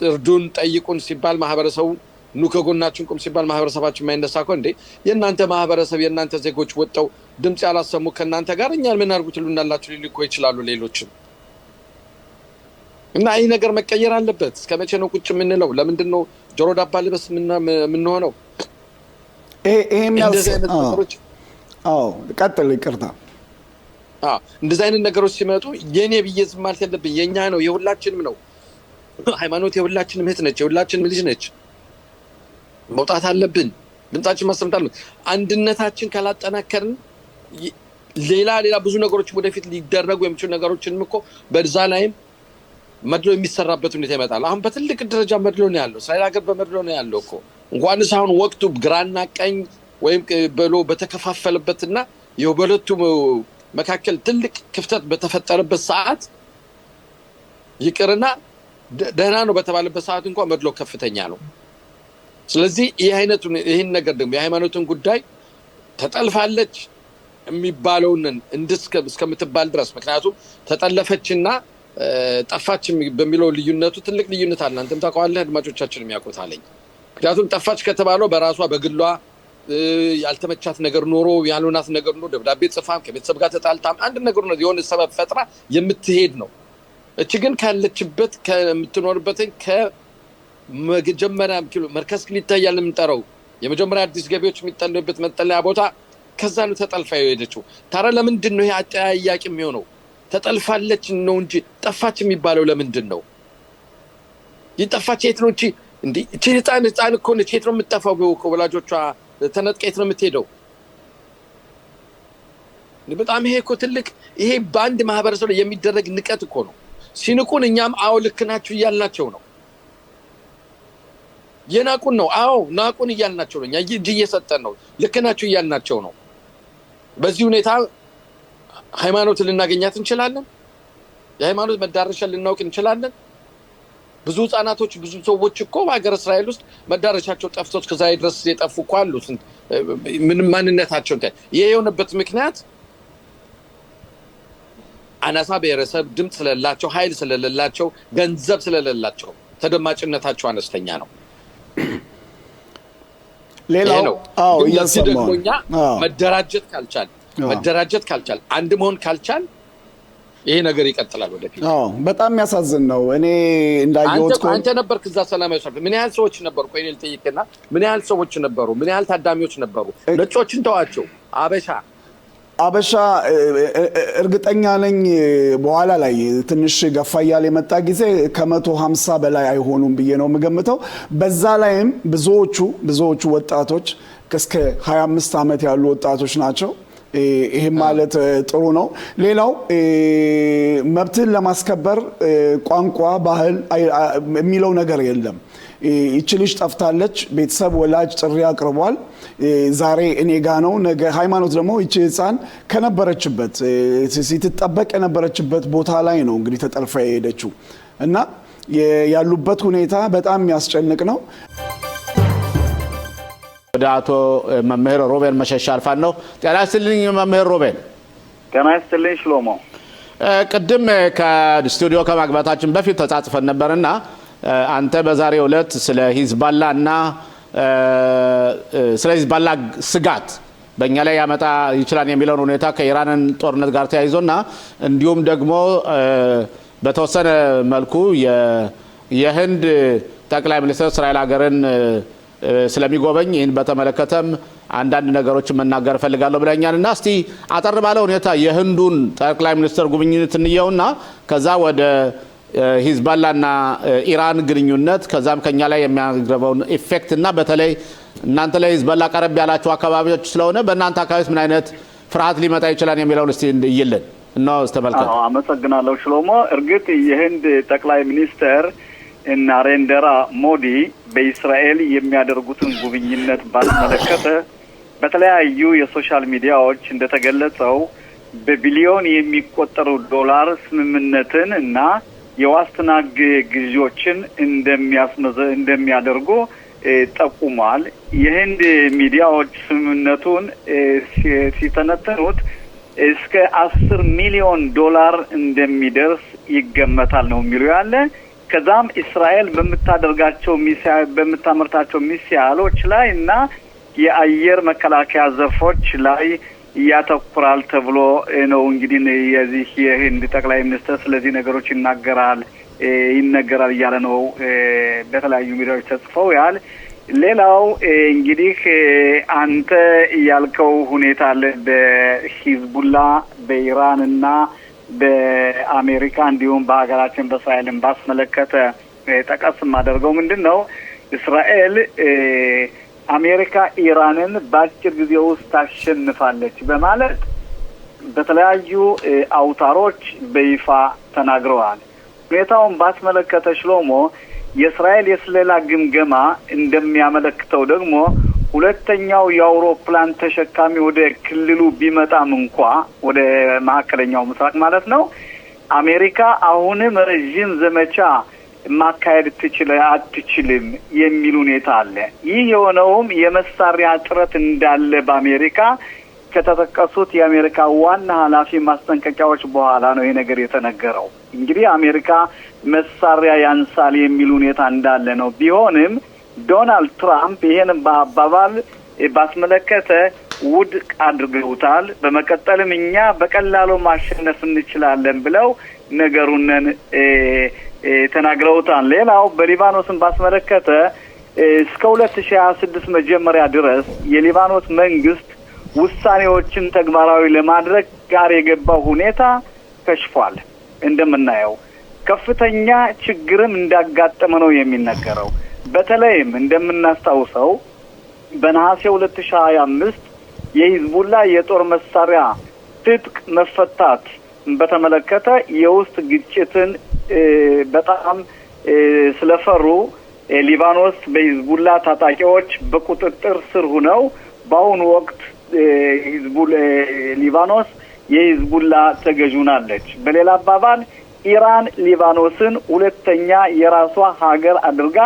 እርዱን፣ ጠይቁን ሲባል ማህበረሰቡ ኑ ከጎናችን ቁም ሲባል ማህበረሰባችን ማይነሳ እኮ እንዴ የእናንተ ማህበረሰብ የእናንተ ዜጎች ወጣው ድምጽ ያላሰሙ ከእናንተ ጋር እኛን ምን አርጉት ልናላችሁ ሊልኮ ይችላሉ ሌሎችም። እና ይሄ ነገር መቀየር አለበት። እስከመቼ ነው ቁጭ የምንለው? ለምንድን ነው ጆሮ ዳባ ልበስ ምን ሆነው? ቀጥል። ይቅርታ። እንደዚህ አይነት ነገሮች ሲመጡ የኔ ብዬ ዝም ማለት የለብኝ። የኛ ነው፣ የሁላችንም ነው። ሃይማኖት የሁላችንም እህት ነች፣ የሁላችንም ልጅ ነች። መውጣት አለብን፣ ድምጻችን ማሰማት አለብን። አንድነታችን ካላጠናከርን ሌላ ብዙ ነገሮች ወደፊት ሊደረጉ የሚችሉ ነገሮችንም እኮ በዛ ላይም መድሎ የሚሰራበት ሁኔታ ይመጣል። አሁን በትልቅ ደረጃ መድሎ ነው ያለው። እስራኤል ሀገር በመድሎ ነው ያለው እኮ። እንኳንስ አሁን ወቅቱ ግራና ቀኝ ወይም ብሎ በተከፋፈለበትና የሁለቱ መካከል ትልቅ ክፍተት በተፈጠረበት ሰዓት ይቅርና ደህና ነው በተባለበት ሰዓት እንኳን መድሎ ከፍተኛ ነው። ስለዚህ ይሄን ነገር ደግሞ የሃይማኖትን ጉዳይ ተጠልፋለች የሚባለውን እስከምትባል ድረስ ምክንያቱም ተጠለፈችና ጠፋች በሚለው ልዩነቱ ትልቅ ልዩነት አለ። አንተም ታውቀዋለህ፣ አድማጮቻችንም ያውቁታል። ምክንያቱም ጠፋች ከተባለው በራሷ በግሏ ያልተመቻት ነገር ኖሮ ያልሆናት ነገር ኖሮ ደብዳቤ ጽፋም ከቤተሰብ ጋር ተጣልታም አንድ ነገር ነው የሆነ ሰበብ ፈጥራ የምትሄድ ነው። እቺ ግን ካለችበት ከምትኖርበትን ከመጀመሪያ ኪሎ መርከስ ሊታያል የምንጠራው የመጀመሪያ አዲስ ገቢዎች የሚጠለሉበት መጠለያ ቦታ ከዛ ነው ተጠልፋ የሄደችው። ታዲያ ለምንድን ነው ይሄ አጠያያቂ የሚሆነው? ተጠልፋለች ነው እንጂ ጠፋች የሚባለው ለምንድን ነው? ይጠፋች የት ነው እንጂ እቺ ህፃን እኮ ነች። የት ነው የምትጠፋው? ወላጆቿ ተነጥቃ የት ነው የምትሄደው? በጣም ይሄ እኮ ትልቅ ይሄ በአንድ ማህበረሰብ ላይ የሚደረግ ንቀት እኮ ነው። ሲንቁን እኛም አዎ ልክ ናችሁ እያልናቸው ነው። የናቁን ነው አዎ ናቁን እያልናቸው ነው። እኛ እጅ እየሰጠን ነው። ልክ ናችሁ እያልናቸው ነው። በዚህ ሁኔታ ሃይማኖትን ልናገኛት እንችላለን። የሃይማኖት መዳረሻ ልናውቅ እንችላለን። ብዙ ህጻናቶች ብዙ ሰዎች እኮ በሀገር እስራኤል ውስጥ መዳረሻቸው ጠፍቶ እስከዛሬ ድረስ የጠፉ እኮ አሉ። ምንም ማንነታቸው ይሄ የሆነበት ምክንያት አናሳ ብሔረሰብ ድምፅ ስለሌላቸው፣ ኃይል ስለሌላቸው፣ ገንዘብ ስለሌላቸው ተደማጭነታቸው አነስተኛ ነው። ሌላው እያሰማኛ መደራጀት ካልቻል አንድ መሆን ካልቻል ይሄ ነገር ይቀጥላል ወደፊት። በጣም ያሳዝን ነው። እኔ እንዳየሁት አንተ ነበርክ እዛ ሰላማዊ ሰልፍ ምን ያህል ሰዎች ነበሩ? ቆይ እኔ ልጠይቅና ምን ያህል ሰዎች ነበሩ? ምን ያህል ታዳሚዎች ነበሩ? ነጮችን ተዋቸው፣ አበሻ እርግጠኛ ነኝ በኋላ ላይ ትንሽ ገፋ እያለ የመጣ ጊዜ ከ150 በላይ አይሆኑም ብዬ ነው የምገምተው። በዛ ላይም ብዙዎቹ ወጣቶች እስከ 25 ዓመት ያሉ ወጣቶች ናቸው። ይሄ ማለት ጥሩ ነው። ሌላው መብትን ለማስከበር ቋንቋ፣ ባህል የሚለው ነገር የለም። ይቺ ልጅ ጠፍታለች። ቤተሰብ ወላጅ ጥሪ አቅርቧል። ዛሬ እኔ ጋ ነው፣ ነገ ሃይማኖት ደግሞ ይቺ ህፃን ከነበረችበት ስትጠበቅ የነበረችበት ቦታ ላይ ነው እንግዲህ ተጠልፋ የሄደችው እና ያሉበት ሁኔታ በጣም የሚያስጨንቅ ነው። ወደ አቶ መምህር ሮቤል መሸሻ አልፋን ነው። ጤና ይስጥልኝ መምህር ሮቤል። ጤና ይስጥልኝ ሽሎሞ። ቅድም ከስቱዲዮ ከማግባታችን በፊት ተጻጽፈን ነበርና አንተ በዛሬው ዕለት ስለ ሂዝባላና ስለ ሂዝባላ ስጋት በእኛ ላይ ያመጣ ይችላል የሚለውን ሁኔታ ከኢራንን ጦርነት ጋር ተያይዞና እንዲሁም ደግሞ በተወሰነ መልኩ የህንድ ጠቅላይ ሚኒስትር እስራኤል ሀገርን ስለሚጎበኝ ይህን በተመለከተም አንዳንድ ነገሮችን መናገር ፈልጋለሁ ብለኛልና እስቲ አጠር ባለ ሁኔታ የህንዱን ጠቅላይ ሚኒስትር ጉብኝት እንየውና ከዛ ወደ ሂዝባላና ኢራን ግንኙነት ከዛም ከኛ ላይ የሚያገርበውን ኢፌክት እና በተለይ እናንተ ላይ ሂዝባላ ቀረብ ያላችሁ አካባቢዎች ስለሆነ በእናንተ አካባቢስ ምን አይነት ፍርሃት ሊመጣ ይችላል የሚለውን እስቲ ይልን ነው ተመልከቱ። አመሰግናለሁ ሽሎሞ። እርግጥ የህንድ ጠቅላይ ሚኒስትር ናሬንድራ ሞዲ በእስራኤል የሚያደርጉትን ጉብኝነት ባስመለከተ በተለያዩ የሶሻል ሚዲያዎች እንደተገለጸው በቢሊዮን የሚቆጠሩ ዶላር ስምምነትን እና የዋስትና ግዢዎችን እንደሚያደርጉ ጠቁሟል። የህንድ ሚዲያዎች ስምምነቱን ሲተነተኑት እስከ 10 ሚሊዮን ዶላር እንደሚደርስ ይገመታል ነው የሚሉ ያለ። ከዛም እስራኤል በምታመርታቸው ሚሳይሎች ላይ እና የአየር መከላከያ ዘርፎች ላይ ያተኩራል ተብሎ ነው እንግዲህ የዚህ የህንድ ጠቅላይ ሚኒስትር ስለዚህ ነገሮች ይነገራል እያለ ነው በተለያዩ ሚዲያዎች ተጽፈው ያል። ሌላው እንግዲህ አንተ ያልከው ሁኔታ አለ በሂዝቡላ በኢራንና በአሜሪካ እንዲሁም በሀገራችን በእስራኤልን ባስመለከተ ጠቀስ ማደርገው ምንድነው እስራኤል አሜሪካ ኢራንን በአጭር ጊዜ ውስጥ ታሸንፋለች በማለት በተለያዩ አውታሮች በይፋ ተናግረዋል። ሁኔታውን ባስመለከተ ሽሎሞ የእስራኤል የስለላ ግምገማ እንደሚያመለክተው ደግሞ ሁለተኛው የአውሮፕላን ተሸካሚ ወደ ክልሉ ቢመጣም እንኳ ወደ ማዕከለኛው ምስራቅ ማለት ነው አሜሪካ አሁንም ረጅም ዘመቻ ማካሄድ አትችልም የሚል ሁኔታ አለ። ይህ የሆነውም የመሳሪያ እጥረት እንዳለ በአሜሪካ ከተጠቀሱት የአሜሪካ ዋና ኃላፊ ማስጠንቀቂያዎች በኋላ ነው ይህ ነገር የተነገረው። እንግዲህ አሜሪካ መሳሪያ ያንሳል የሚል ሁኔታ እንዳለ ነው። ቢሆንም ዶናልድ ትራምፕ ይሄን በአባባል ባስመለከተ ውድቅ አድርገውታል። በመቀጠልም እኛ በቀላሉ ማሸነፍ እንችላለን ብለው ነገሩንን ተናግረውታል። ሌላው በሊባኖስን ባስመለከተ እስከ 2026 መጀመሪያ ድረስ የሊባኖስ መንግስት ውሳኔዎችን ተግባራዊ ለማድረግ ጋር የገባው ሁኔታ ከሽፏል። እንደምናየው ከፍተኛ ችግርም እንዳጋጠመ ነው የሚነገረው። በተለይም እንደምናስታውሰው በነሐሴ 2025 የሂዝቡላ የጦር መሳሪያ ትጥቅ መፈታት በተመለከተ የውስጥ ግጭትን በጣም ስለፈሩ ሊባኖስ በሂዝቡላ ታጣቂዎች በቁጥጥር ስር ሆነው በአሁኑ ወቅት ሊባኖስ የሂዝቡላ ተገዥ ሆናለች። በሌላ አባባል ኢራን ሊባኖስን ሁለተኛ የራሷ ሀገር አድርጋ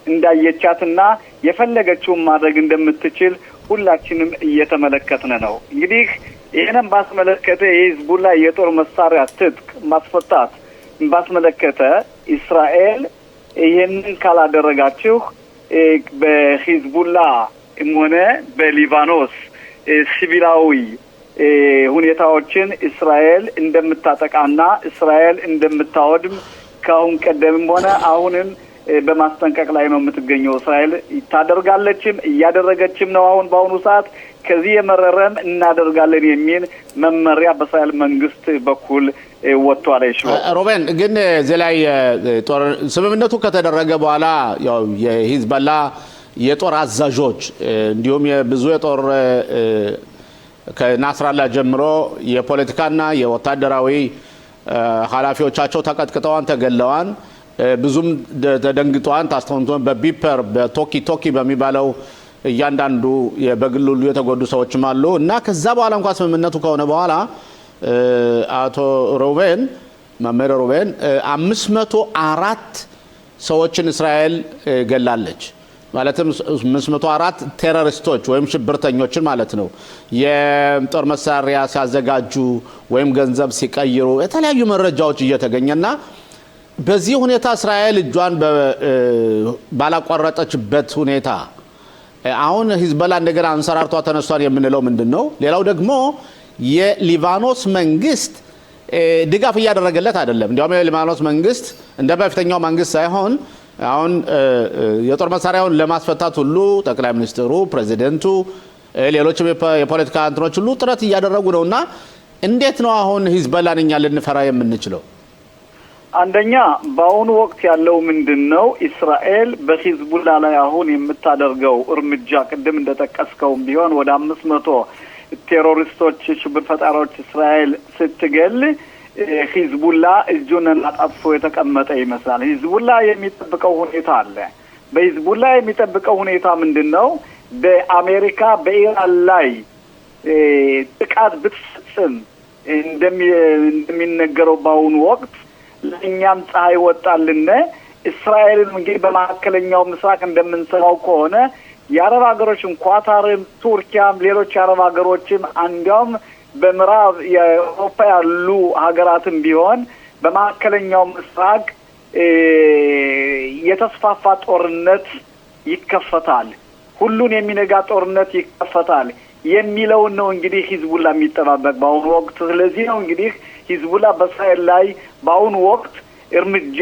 እንዳየቻትና የፈለገችውን ማድረግ እንደምትችል ሁላችንም እየተመለከትን ነው። እንግዲህ ይህንን ባስመለከተ የሂዝቡላ የጦር መሳሪያ ትጥቅ ማስፈታት ባስመለከተ እስራኤል ይህንን ካላደረጋችሁ በሂዝቡላ ሆነ በሊባኖስ ሲቪላዊ ሁኔታዎችን እስራኤል እንደምታጠቃና እስራኤል እንደምታወድም ካሁን ቀደምም ሆነ አሁንም በማስጠንቀቅ ላይ ነው የምትገኘው። እስራኤል ታደርጋለችም እያደረገችም ነው። በአሁኑ ሰዓት ከዚህ የመረረም እናደርጋለን የሚል መመሪያ በእስራኤል መንግስት በኩል ወጥቷል። ሮቤን ግን እዚህ ላይ ስምምነቱ ከተደረገ በኋላ ያው የሂዝቦላ የጦር አዛዦች እንዲሁም የብዙ የጦር ከናስራላ ጀምሮ የፖለቲካና የወታደራዊ ኃላፊዎቻቸው ተቀጥቅጠዋን ተገለዋን ብዙም ተደንግጠዋን ታስተውንቶን በቢፐር በቶኪ በሚባለው እያንዳንዱ በግሉሉ የተጎዱ ሰዎችም አሉ እና ከዛ በኋላ እንኳን ስምምነቱ ከሆነ በኋላ አቶ ሮቤን መምህር ሮቤን 504 ሰዎችን እስራኤል ገላለች። ማለትም 504 ቴሮሪስቶች ወይም ሽብርተኞችን ማለት ነው። የጦር መሳሪያ ሲያዘጋጁ ወይም ገንዘብ ሲቀይሩ የተለያዩ መረጃዎች እየተገኘና በዚህ ሁኔታ እስራኤል እጇን ባላቋረጠችበት ሁኔታ አሁን ሂዝቦላ እንደገና አንሰራርቷ ተነስቷል የምንለው ምንድነው? ሌላው ደግሞ የሊባኖስ መንግስት ድጋፍ እያደረገለት አይደለም። እንዲያውም የሊባኖስ መንግስት እንደ በፊተኛው መንግስት ሳይሆን አሁን የጦር መሳሪያውን ለማስፈታት ሁሉ ጠቅላይ ሚኒስትሩ፣ ፕሬዚደንቱ፣ ሌሎችም የፖለቲካ እንትኖች ሁሉ ጥረት እያደረጉ ነውና እንዴት ነው አሁን ሂዝቦላን እኛ ልንፈራ የምንችለው? አንደኛ በአሁኑ ወቅት ያለው ምንድነው? እስራኤል በሂዝቡላ ላይ አሁን የምታደርገው እርምጃ ቅድም እንደጠቀስከው ቢሆን ወደ 500 ቴሮሪስቶች ሽብር ፈጣሪዎች እስራኤል ስትገል ሂዝቡላ እጁን አጣጥፎ የተቀመጠ ይመስላል። ሂዝቡላ የሚጠብቀው ሁኔታ አለ። በሂዝቡላ የሚጠብቀው ሁኔታ ምንድነው? በአሜሪካ በኢራን ላይ ጥቃት ብትፈጽም እንደሚነገረው በአሁኑ ወቅት ለእኛም ፀሐይ ወጣልን። እስራኤልን እንግዲህ በመካከለኛው ምስራቅ እንደምንሰማው ከሆነ የአረብ ሀገሮችም ኳታርም፣ ቱርኪያም፣ ሌሎች የአረብ ሀገሮችም እንዲያውም በምዕራብ የአውሮፓ ያሉ ሀገራትም ቢሆን በመካከለኛው ምስራቅ የተስፋፋ ጦርነት ይከፈታል፣ ሁሉን የሚነጋ ጦርነት ይከፈታል የሚለውን ነው እንግዲህ ሂዝቡላ የሚጠባበቅ በአሁኑ ወቅት። ስለዚህ ነው እንግዲህ ሂዝቡላ በእስራኤል ላይ በአሁኑ ወቅት እርምጃ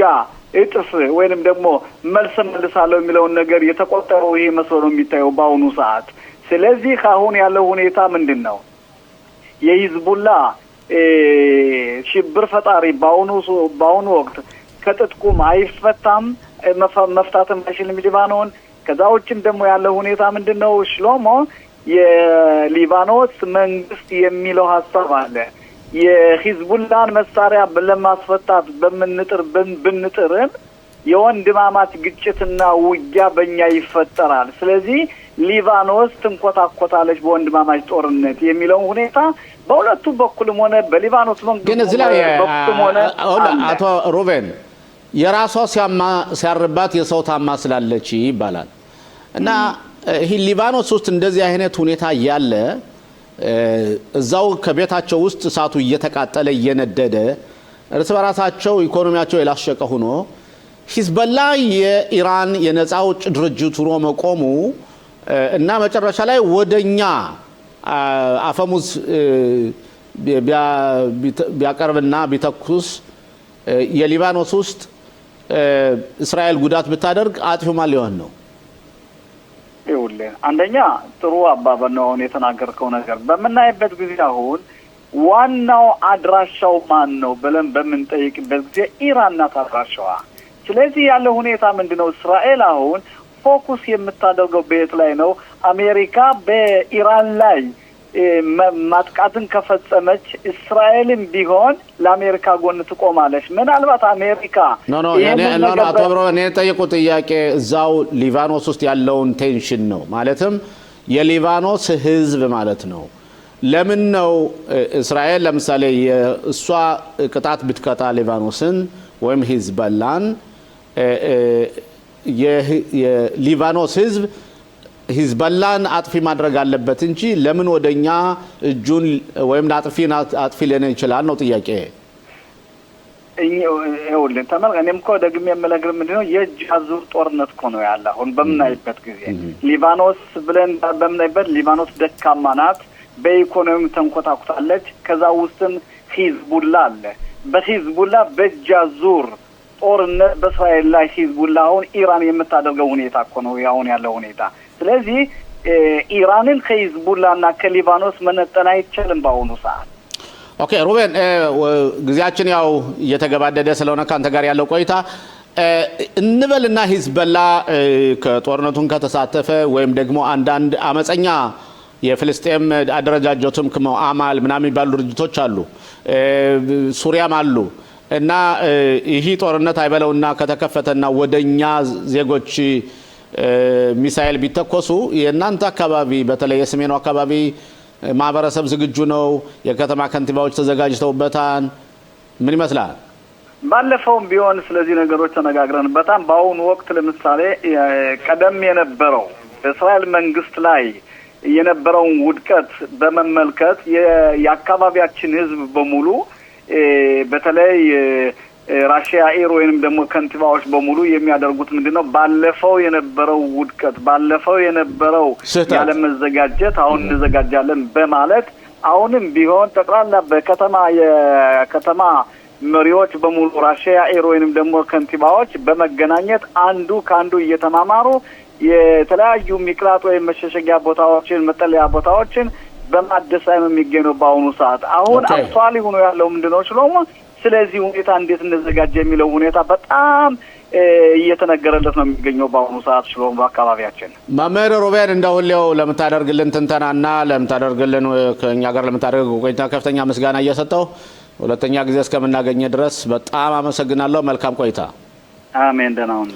እጥፍ ወይንም ደግሞ መልስ መልሳለሁ የሚለውን ነገር የተቆጠረው ይሄ መስሎ ነው የሚታየው በአሁኑ ሰዓት። ስለዚህ አሁን ያለው ሁኔታ ምንድን ነው? የሂዝቡላ ሽብር ፈጣሪ በአሁኑ ወቅት ከጥጥቁም አይፈታም፣ መፍታትም አይችልም ሊባኖን። ከዛ ውጭም ደግሞ ያለው ሁኔታ ምንድን ነው ሽሎሞ? የሊባኖስ መንግስት የሚለው ሀሳብ አለ። የሂዝቡላን መሳሪያ ለማስፈታት ብንጥርም የወንድማማች ግጭትና ውጊያ በእኛ ይፈጠራል። ስለዚህ ሊባኖስ ትንኮታኮታለች በወንድማማች ጦርነት የሚለው ሁኔታ በሁለቱ በኩልም ሆነ በሊባኖስ መንግስት ግን እዚህ ላይ አቶ ሩቤን የራሷ ሲያርባት የሰው ታማ ስላለች ይባላል እና ይህ ሊባኖስ ውስጥ እንደዚህ አይነት ሁኔታ ያለ እዛው ከቤታቸው ውስጥ እሳቱ እየተቃጠለ እየነደደ እርስ በራሳቸው ኢኮኖሚያቸው የላሸቀ ሆኖ ሂዝቦላ የኢራን የነፃ አውጪ ድርጅት ሆኖ መቆሙ እና መጨረሻ ላይ ወደኛ አፈሙዝ ቢያቀርብና ቢተኩስ የሊባኖስ ውስጥ እስራኤል ጉዳት ብታደርግ አጥፊው ማን ሊሆን ነው? ይኸውልህ አንደኛ ጥሩ አባባል ነው የተናገርከው ነገር። በምናይበት ጊዜ አሁን ዋናው አድራሻው ማን ነው ብለን በምንጠይቅበት ጊዜ ኢራን ናት አድራሻዋ። ስለዚህ ያለው ሁኔታ ምንድነው? እስራኤል አሁን ፎኩስ የምታደርገው ቤት ላይ ነው። አሜሪካ በኢራን ላይ ማጥቃትን ከፈጸመች እስራኤልም ቢሆን ለአሜሪካ ጎን ትቆማለች። ምናልባት አሜሪካ አቶ ብሮ እኔ ጠየቁ ጥያቄ እዛው ሊባኖስ ውስጥ ያለውን ቴንሽን ነው። ማለትም የሊባኖስ ህዝብ ማለት ነው ለምን ነው እስራኤል ለምሳሌ የእሷ ቅጣት ብትቀጣ ሊባኖስን ወይም ሂዝቦላን የሊባኖስ ህዝብ ሂዝቦላን አጥፊ ማድረግ አለበት እንጂ ለምን ወደኛ እጁን ወይም አጥፊ ሊሆን ይችላል ነው ጥያቄ። ይኸውልህ እኔም እኮ ደግሜ የምነግርህ ምንድነው የእጅ አዙር ጦርነት እኮ ነው ያለ አሁን በምናይበት ጊዜ ሊባኖስ ብለን በምናይበት ሊባኖስ ደካማ ናት፣ በኢኮኖሚ ተንኮታኩታለች። ከዛ ውስጥም ሂዝቡላ አለ። በሂዝቡላ በእጅ አዙር ጦርነት በእስራኤል ላይ ሂዝቡላ አሁን ኢራን የምታደርገው ሁኔታ እኮ ነው አሁን ያለው ሁኔታ። ስለዚህ ኢራንን ከሂዝቡላና ከሊባኖስ መነጠል አይቻልም በአሁኑ ሰዓት። ኦኬ ሩቤን ጊዜያችን ያው እየተገባደደ ስለሆነ ካንተ ጋር ያለው ቆይታ እንበልና ሂዝቦላ ከጦርነቱን ከተሳተፈ ወይም ደግሞ አንዳንድ አመፀኛ የፍልስጤም አደረጃጀቱም כמו አማል ምናምን የሚባሉ ድርጅቶች አሉ፣ ሱሪያም አሉ እና ይህ ጦርነት አይበለውና ከተከፈተና ወደኛ ዜጎች ሚሳኤል ቢተኮሱ የእናንተ አካባቢ በተለይ የሰሜኑ አካባቢ ማህበረሰብ ዝግጁ ነው? የከተማ ከንቲባዎች ተዘጋጅተውበታል? ምን ይመስላል? ባለፈውም ቢሆን ስለዚህ ነገሮች ተነጋግረንበታል። በአሁኑ ወቅት ለምሳሌ ቀደም የነበረው በእስራኤል መንግስት ላይ የነበረውን ውድቀት በመመልከት የአካባቢያችን ህዝብ በሙሉ በተለይ ራሽያ ኤር ወይንም ደግሞ ከንቲባዎች በሙሉ የሚያደርጉት ምንድነው ባለፈው የነበረው ውድቀት ባለፈው የነበረው ያለ መዘጋጀት አሁን እንዘጋጃለን በማለት አሁንም ቢሆን ጠቅላላ የከተማ መሪዎች በሙሉ ራሽያ ኤር ወይንም ደግሞ ከንቲባዎች በመገናኘት አንዱ ካንዱ እየተማማሩ የተለያዩ ሚቅላት ወይም መሸሸጊያ ቦታዎችን መጠለያ ቦታዎችን በማደስ ላይ የሚገኘው በአሁኑ ሰዓት አሁን አክቹአሊ ሆኖ ያለው ምንድነው ስለሆነ ስለዚህ ሁኔታ እንዴት እንደዘጋጀ የሚለው ሁኔታ በጣም እየተነገረለት ነው የሚገኘው በአሁኑ ሰዓት ስለሆነ በአካባቢያችን። መምህር ሩቤን እንደሁሌው ለምታደርግልን ትንተናና ለምታደርግልን ከኛ ጋር ለምታደርገው ቆይታ ከፍተኛ ምስጋና እየሰጠው ሁለተኛ ጊዜ እስከምናገኘ ድረስ በጣም አመሰግናለሁ። መልካም ቆይታ። አሜን። ደህና ሁኑ።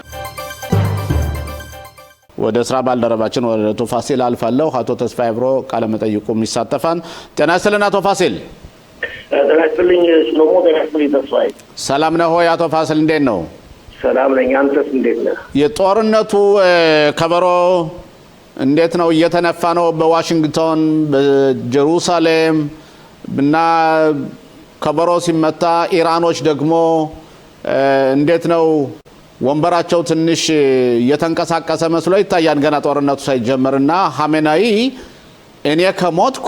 ወደ ስራ ባልደረባችን ወደ አቶ ፋሲል አልፋለሁ። አቶ ተስፋዬ ብሮ ቃለ መጠይቁም ይሳተፋል። ጤና ይስጥልን አቶ ፋሲል። ጤና ይስጥልኝ ሽሎሞ። ጤና ይስጥልኝ ተስፋዬ። ሰላም ነው ሆይ? አቶ ፋሲል እንዴት ነው? ሰላም ነኝ። አንተስ እንዴት ነህ? የጦርነቱ ከበሮ እንዴት ነው እየተነፋ ነው? በዋሽንግተን በጀሩሳሌም እና ከበሮ ሲመታ ኢራኖች ደግሞ እንዴት ነው ወንበራቸው ትንሽ እየተንቀሳቀሰ መስሎ ይታያል ገና ጦርነቱ ሳይጀምርና ሐሜናይ እኔ ከሞትኩ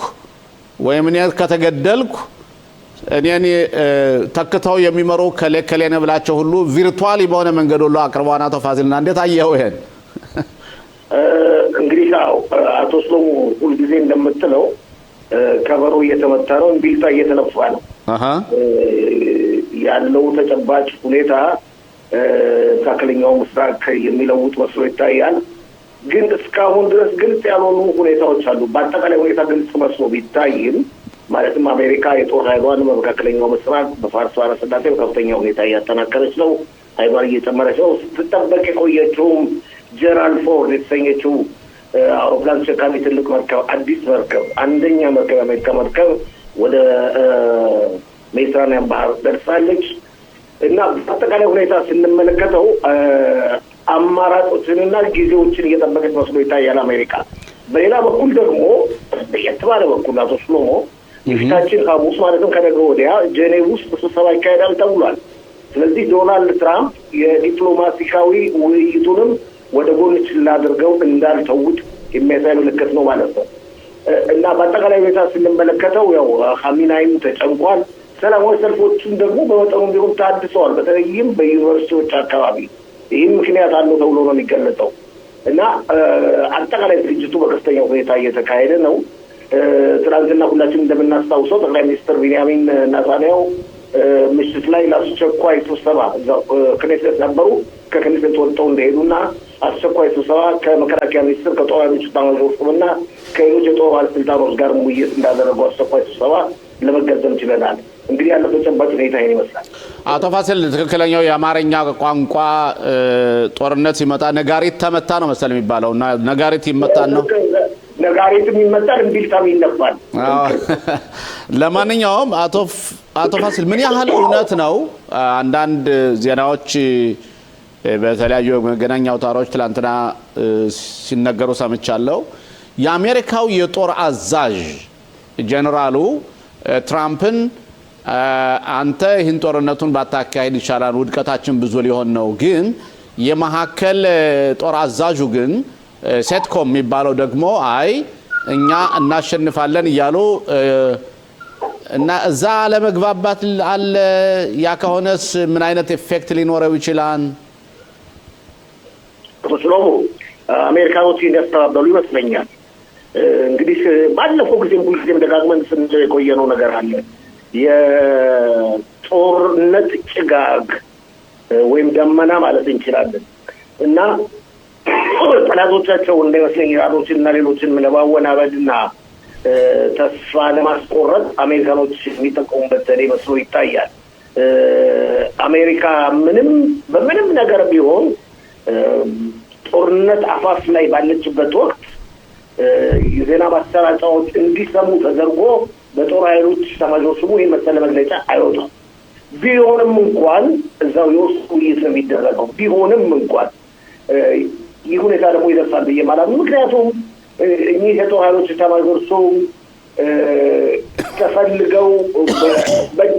ወይም እኔ ከተገደልኩ እኔን ተክተው የሚመሩ ከለከለ ነብላቸው ሁሉ ቪርቹዋሊ በሆነ መንገድ ሁሉ አቅርበዋና አቶ ፋሲልና እንዴት አየው ይሄን? እንግዲህ አቶ ሰሎሞ ሁልጊዜ እንደምትለው ከበሮ እየተመታ ነው፣ እምቢልታ እየተነፋ ነው ያለው ተጨባጭ ሁኔታ መካከለኛው ምስራቅ የሚለውጥ መስሎ ይታያል። ግን እስካሁን ድረስ ግልጽ ያልሆኑ ሁኔታዎች አሉ። በአጠቃላይ ሁኔታ ግልጽ መስሎ ቢታይም ማለትም አሜሪካ የጦር ኃይሏን በመካከለኛው ምስራቅ በፋርስ ባህረ ሰላጤ በከፍተኛ ሁኔታ እያጠናከረች ነው፣ ኃይሏን እየጨመረች ነው። ስትጠበቅ የቆየችውም ጀራልድ ፎርድ የተሰኘችው አውሮፕላን ተሸካሚ ትልቅ መርከብ አዲስ መርከብ አንደኛ መርከብ የአሜሪካ መርከብ ወደ ሜዲትራኒያን ባህር ደርሳለች እና በአጠቃላይ ሁኔታ ስንመለከተው አማራጮችንና ጊዜዎችን እየጠበቀች መስሎ ይታያል አሜሪካ። በሌላ በኩል ደግሞ በየት ባለ በኩል አቶ ሰሎሞ የፊታችን ሐሙስ ማለትም ከነገ ወዲያ ጄኔቭ ውስጥ ስብሰባ ይካሄዳል ተብሏል። ስለዚህ ዶናልድ ትራምፕ የዲፕሎማሲካዊ ውይይቱንም ወደ ጎን ችላ አድርገው እንዳልተውት የሚያሳይ ምልክት ነው ማለት ነው እና በአጠቃላይ ሁኔታ ስንመለከተው ያው ሐሚናይም ተጨንቋል። ሰላማዊ ሰልፎቹም ደግሞ በመጠኑም ቢሆን ታድሰዋል፣ በተለይም በዩኒቨርሲቲዎች አካባቢ። ይህም ምክንያት አለው ተብሎ ነው የሚገለጸው እና አጠቃላይ ዝግጅቱ በከፍተኛ ሁኔታ እየተካሄደ ነው። ትናንትና ሁላችንም እንደምናስታውሰው ጠቅላይ ሚኒስትር ቢንያሚን ኔታንያሁ ምሽት ላይ ለአስቸኳይ ስብሰባ ክኔሴት ነበሩ። ከክኔሴት ወጥተው እንደሄዱና አስቸኳይ ስብሰባ ከመከላከያ ሚኒስትር ከጦር ኃይሎች ኤታማዦር ሹምና ከሌሎች የጦር ባለስልጣኖች ጋር ውይይት እንዳደረጉ አስቸኳይ ስብሰባ ለመገንዘብ ችለናል። እንግዲህ ያለው ተጨባጭ ሁኔታ ይሄን ይመስላል። አቶ ፋሲል ትክክለኛው የአማርኛ ቋንቋ ጦርነት ሲመጣ ነጋሪት ተመታ ነው መሰል የሚባለው እና ነጋሪት ይመታን ነው ነጋሪትም ይመጣል እንቢልታም ይነፋል። ለማንኛውም አቶ ፋሲል ምን ያህል እውነት ነው? አንዳንድ ዜናዎች በተለያዩ መገናኛ አውታሮች ትላንትና ሲነገሩ ሰምቻለሁ። የአሜሪካው የጦር አዛዥ ጀነራሉ ትራምፕን አንተ ይህን ጦርነቱን ባታካሄድ ይሻላል፣ ውድቀታችን ብዙ ሊሆን ነው። ግን የመሀከል ጦር አዛዡ ግን ሴትኮም የሚባለው ደግሞ አይ እኛ እናሸንፋለን እያሉ እና እዛ ለመግባባት አለ። ያ ከሆነስ ምን አይነት ኢፌክት ሊኖረው ይችላል? ስለሆነ አሜሪካኖች ያስተባበሉ ይመስለኛል። እንግዲህ ባለፈው ሁልጊዜም ደጋግመን ስንለው የቆየነው ነገር አለ። የጦርነት ጭጋግ ወይም ደመና ማለት እንችላለን እና ጠላቶቻቸው እንዳይመስለኝ ኢራኖችን እና ሌሎችን ለማወናበድና ተስፋ ለማስቆረጥ አሜሪካኖች የሚጠቀሙበት ዘዴ መስሎ ይታያል። አሜሪካ በምንም ነገር ቢሆን ጦርነት አፋፍ ላይ ባለችበት ወቅት የዜና ማሰራጫዎች እንዲሰሙ ተደርጎ በጦር ኃይሎች ኤታማዦር ሹሙ የመሰለ መግለጫ አይወጣም። ቢሆንም እንኳን እዛው የውስጥ ውይይት ነው የሚደረገው። ቢሆንም እንኳን ይህ ሁኔታ ደግሞ ይደርሳል ብዬ ማለት ነው። ምክንያቱም እኚህ የጦር ኃይሎች ኤታማዦር ሹም ተፈልገው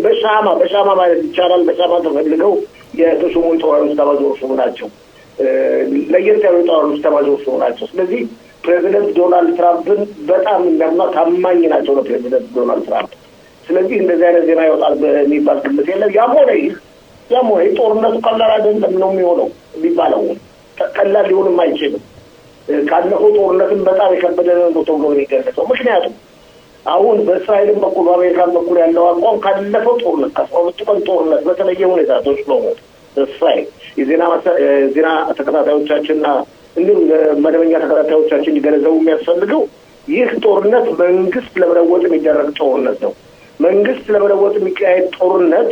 በሻማ ማለት ይቻላል በሻማ ተፈልገው የተሾሙ የጦር ኃይሎች ኤታማዦር ሹም ናቸው። ለየት ያሉ የጦር ኃይሎች ኤታማዦር ሹም ናቸው። ስለዚህ ፕሬዚደንት ዶናልድ ትራምፕን በጣም እንደምና ታማኝ ናቸው ለፕሬዚደንት ዶናልድ ትራምፕ። ስለዚህ እንደዚህ አይነት ዜና ይወጣል በሚባል ግምት የለም። ያም ሆነ ጦርነቱ ቀላል አይደለም ነው የሚሆነው የሚባለው። ቀላል ሊሆንም አይችልም። ካለፈው ጦርነትም በጣም የከበደ ነው ተብሎ የሚገለጸው። ምክንያቱም አሁን በእስራኤልም በኩል በአሜሪካን በኩል ያለው አቋም ካለፈው ጦርነት ከ12 ቀን ጦርነት በተለየ ሁኔታ ተሽሎ እስራኤል የዜና ተከታታዮቻችንና እንዲሁም መደበኛ ተከታታዮቻችን ሊገነዘቡ የሚያስፈልገው ይህ ጦርነት መንግስት ለመለወጥ የሚደረግ ጦርነት ነው። መንግስት ለመለወጥ የሚካሄድ ጦርነት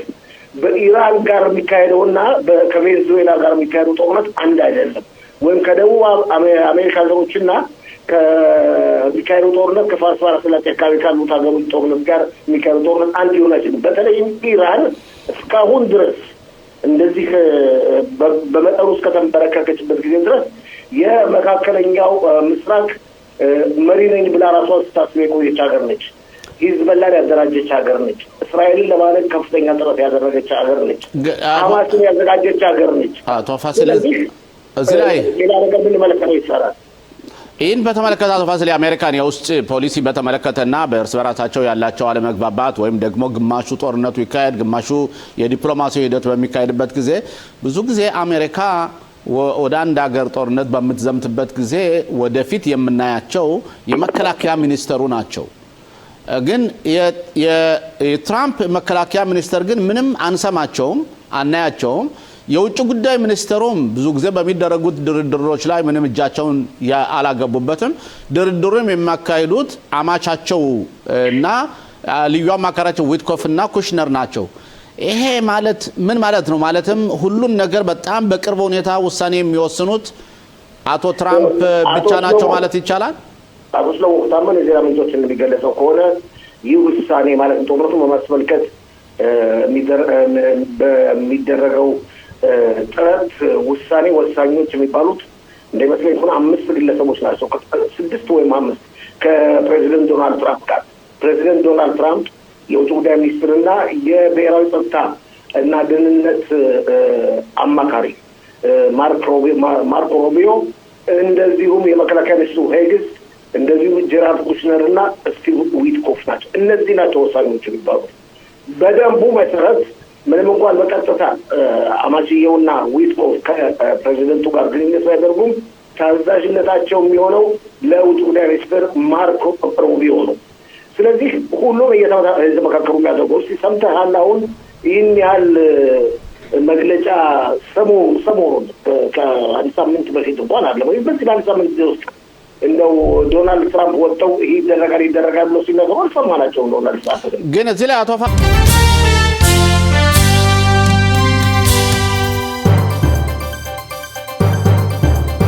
በኢራን ጋር የሚካሄደውና ከቬኔዙዌላ ጋር የሚካሄደው ጦርነት አንድ አይደለም። ወይም ከደቡብ አሜሪካ ሀገሮችና ከሚካሄደው ጦርነት ከፋርስ ባህረ ሰላጤ አካባቢ ካሉት ሀገሮች ጦርነት ጋር የሚካሄደው ጦርነት አንድ ሊሆን አይችልም። በተለይም ኢራን እስካሁን ድረስ እንደዚህ በመጠኑ እስከተንበረከከችበት ጊዜ ድረስ የመካከለኛው ምስራቅ መሪ ነኝ ብላ ራሷ ስታስብ የቆየች ሀገር ነች። ሂዝቦላን ያደራጀች ሀገር ነች። እስራኤልን ለማለት ከፍተኛ ጥረት ያደረገች ሀገር ነች። ሐማስን ያዘጋጀች ሀገር ነች። አቶ ፋሲል እዚህ ላይ ሌላ ነገር ምን መለከተው ይሰራል? ይህን በተመለከተ አቶ ፋሲል የአሜሪካን የውስጥ ፖሊሲ በተመለከተና በእርስ በራሳቸው ያላቸው አለመግባባት ወይም ደግሞ ግማሹ ጦርነቱ ይካሄድ ግማሹ የዲፕሎማሲ ሂደት በሚካሄድበት ጊዜ ብዙ ጊዜ አሜሪካ ወደ አንድ ሀገር ጦርነት በምትዘምትበት ጊዜ ወደፊት የምናያቸው የመከላከያ ሚኒስተሩ ናቸው። ግን የትራምፕ መከላከያ ሚኒስተር ግን ምንም አንሰማቸውም፣ አናያቸውም። የውጭ ጉዳይ ሚኒስተሩም ብዙ ጊዜ በሚደረጉት ድርድሮች ላይ ምንም እጃቸውን አላገቡበትም። ድርድሩም የሚያካሂዱት አማቻቸው እና ልዩ አማካሪያቸው ዊትኮፍ እና ኩሽነር ናቸው። ይሄ ማለት ምን ማለት ነው? ማለትም ሁሉን ነገር በጣም በቅርብ ሁኔታ ውሳኔ የሚወስኑት አቶ ትራምፕ ብቻ ናቸው ማለት ይቻላል? አቶ ስለሞን ታመነ የዜና ምንጮች እንደሚገለጸው ከሆነ ይህ ውሳኔ ማለት ጦርነቱን በማስመልከት በሚደረገው ጥረት ውሳኔ ወሳኞች የሚባሉት እንደሚመስለኝ ሆነ 5 ግለሰቦች ናቸው። 6 ወይም 5 ከፕሬዚደንት ዶናልድ ትራምፕ ጋር ፕሬዚደንት ዶናልድ ትራምፕ የውጭ ጉዳይ ሚኒስትርና የብሔራዊ ጸጥታ እና ደህንነት አማካሪ ማርኮ ሮቢዮ እንደዚሁም የመከላከያ ሚኒስትሩ ሄግስ እንደዚሁም ጄራርድ ኩሽነር እና ስቲቭ ዊትኮፍ ናቸው። እነዚህ ናቸው ወሳኞች የሚባሉት። በደንቡ መሰረት ምንም እንኳን በቀጥታ አማችየውና ዊትኮፍ ከፕሬዚደንቱ ጋር ግንኙነት ያደርጉም ታዛዥነታቸው የሚሆነው ለውጭ ጉዳይ ሚኒስትር ማርኮ ሮቢዮ ነው። ስለዚህ ሁሉም እየተመካከሩ የሚያደርገው ሰምተሃል። አሁን ይህን ያህል መግለጫ ሰሞኑን ከአንድ ሳምንት በፊት እንኳን አለ ወይ በዚህ አንድ ሳምንት ውስጥ እንደው ዶናልድ ትራምፕ ወጥተው ይደረጋል ብሎ ሲነገሩ አልሰማናቸውም። ዶናልድ ትራምፕ ግን እዚህ ላይ አቶ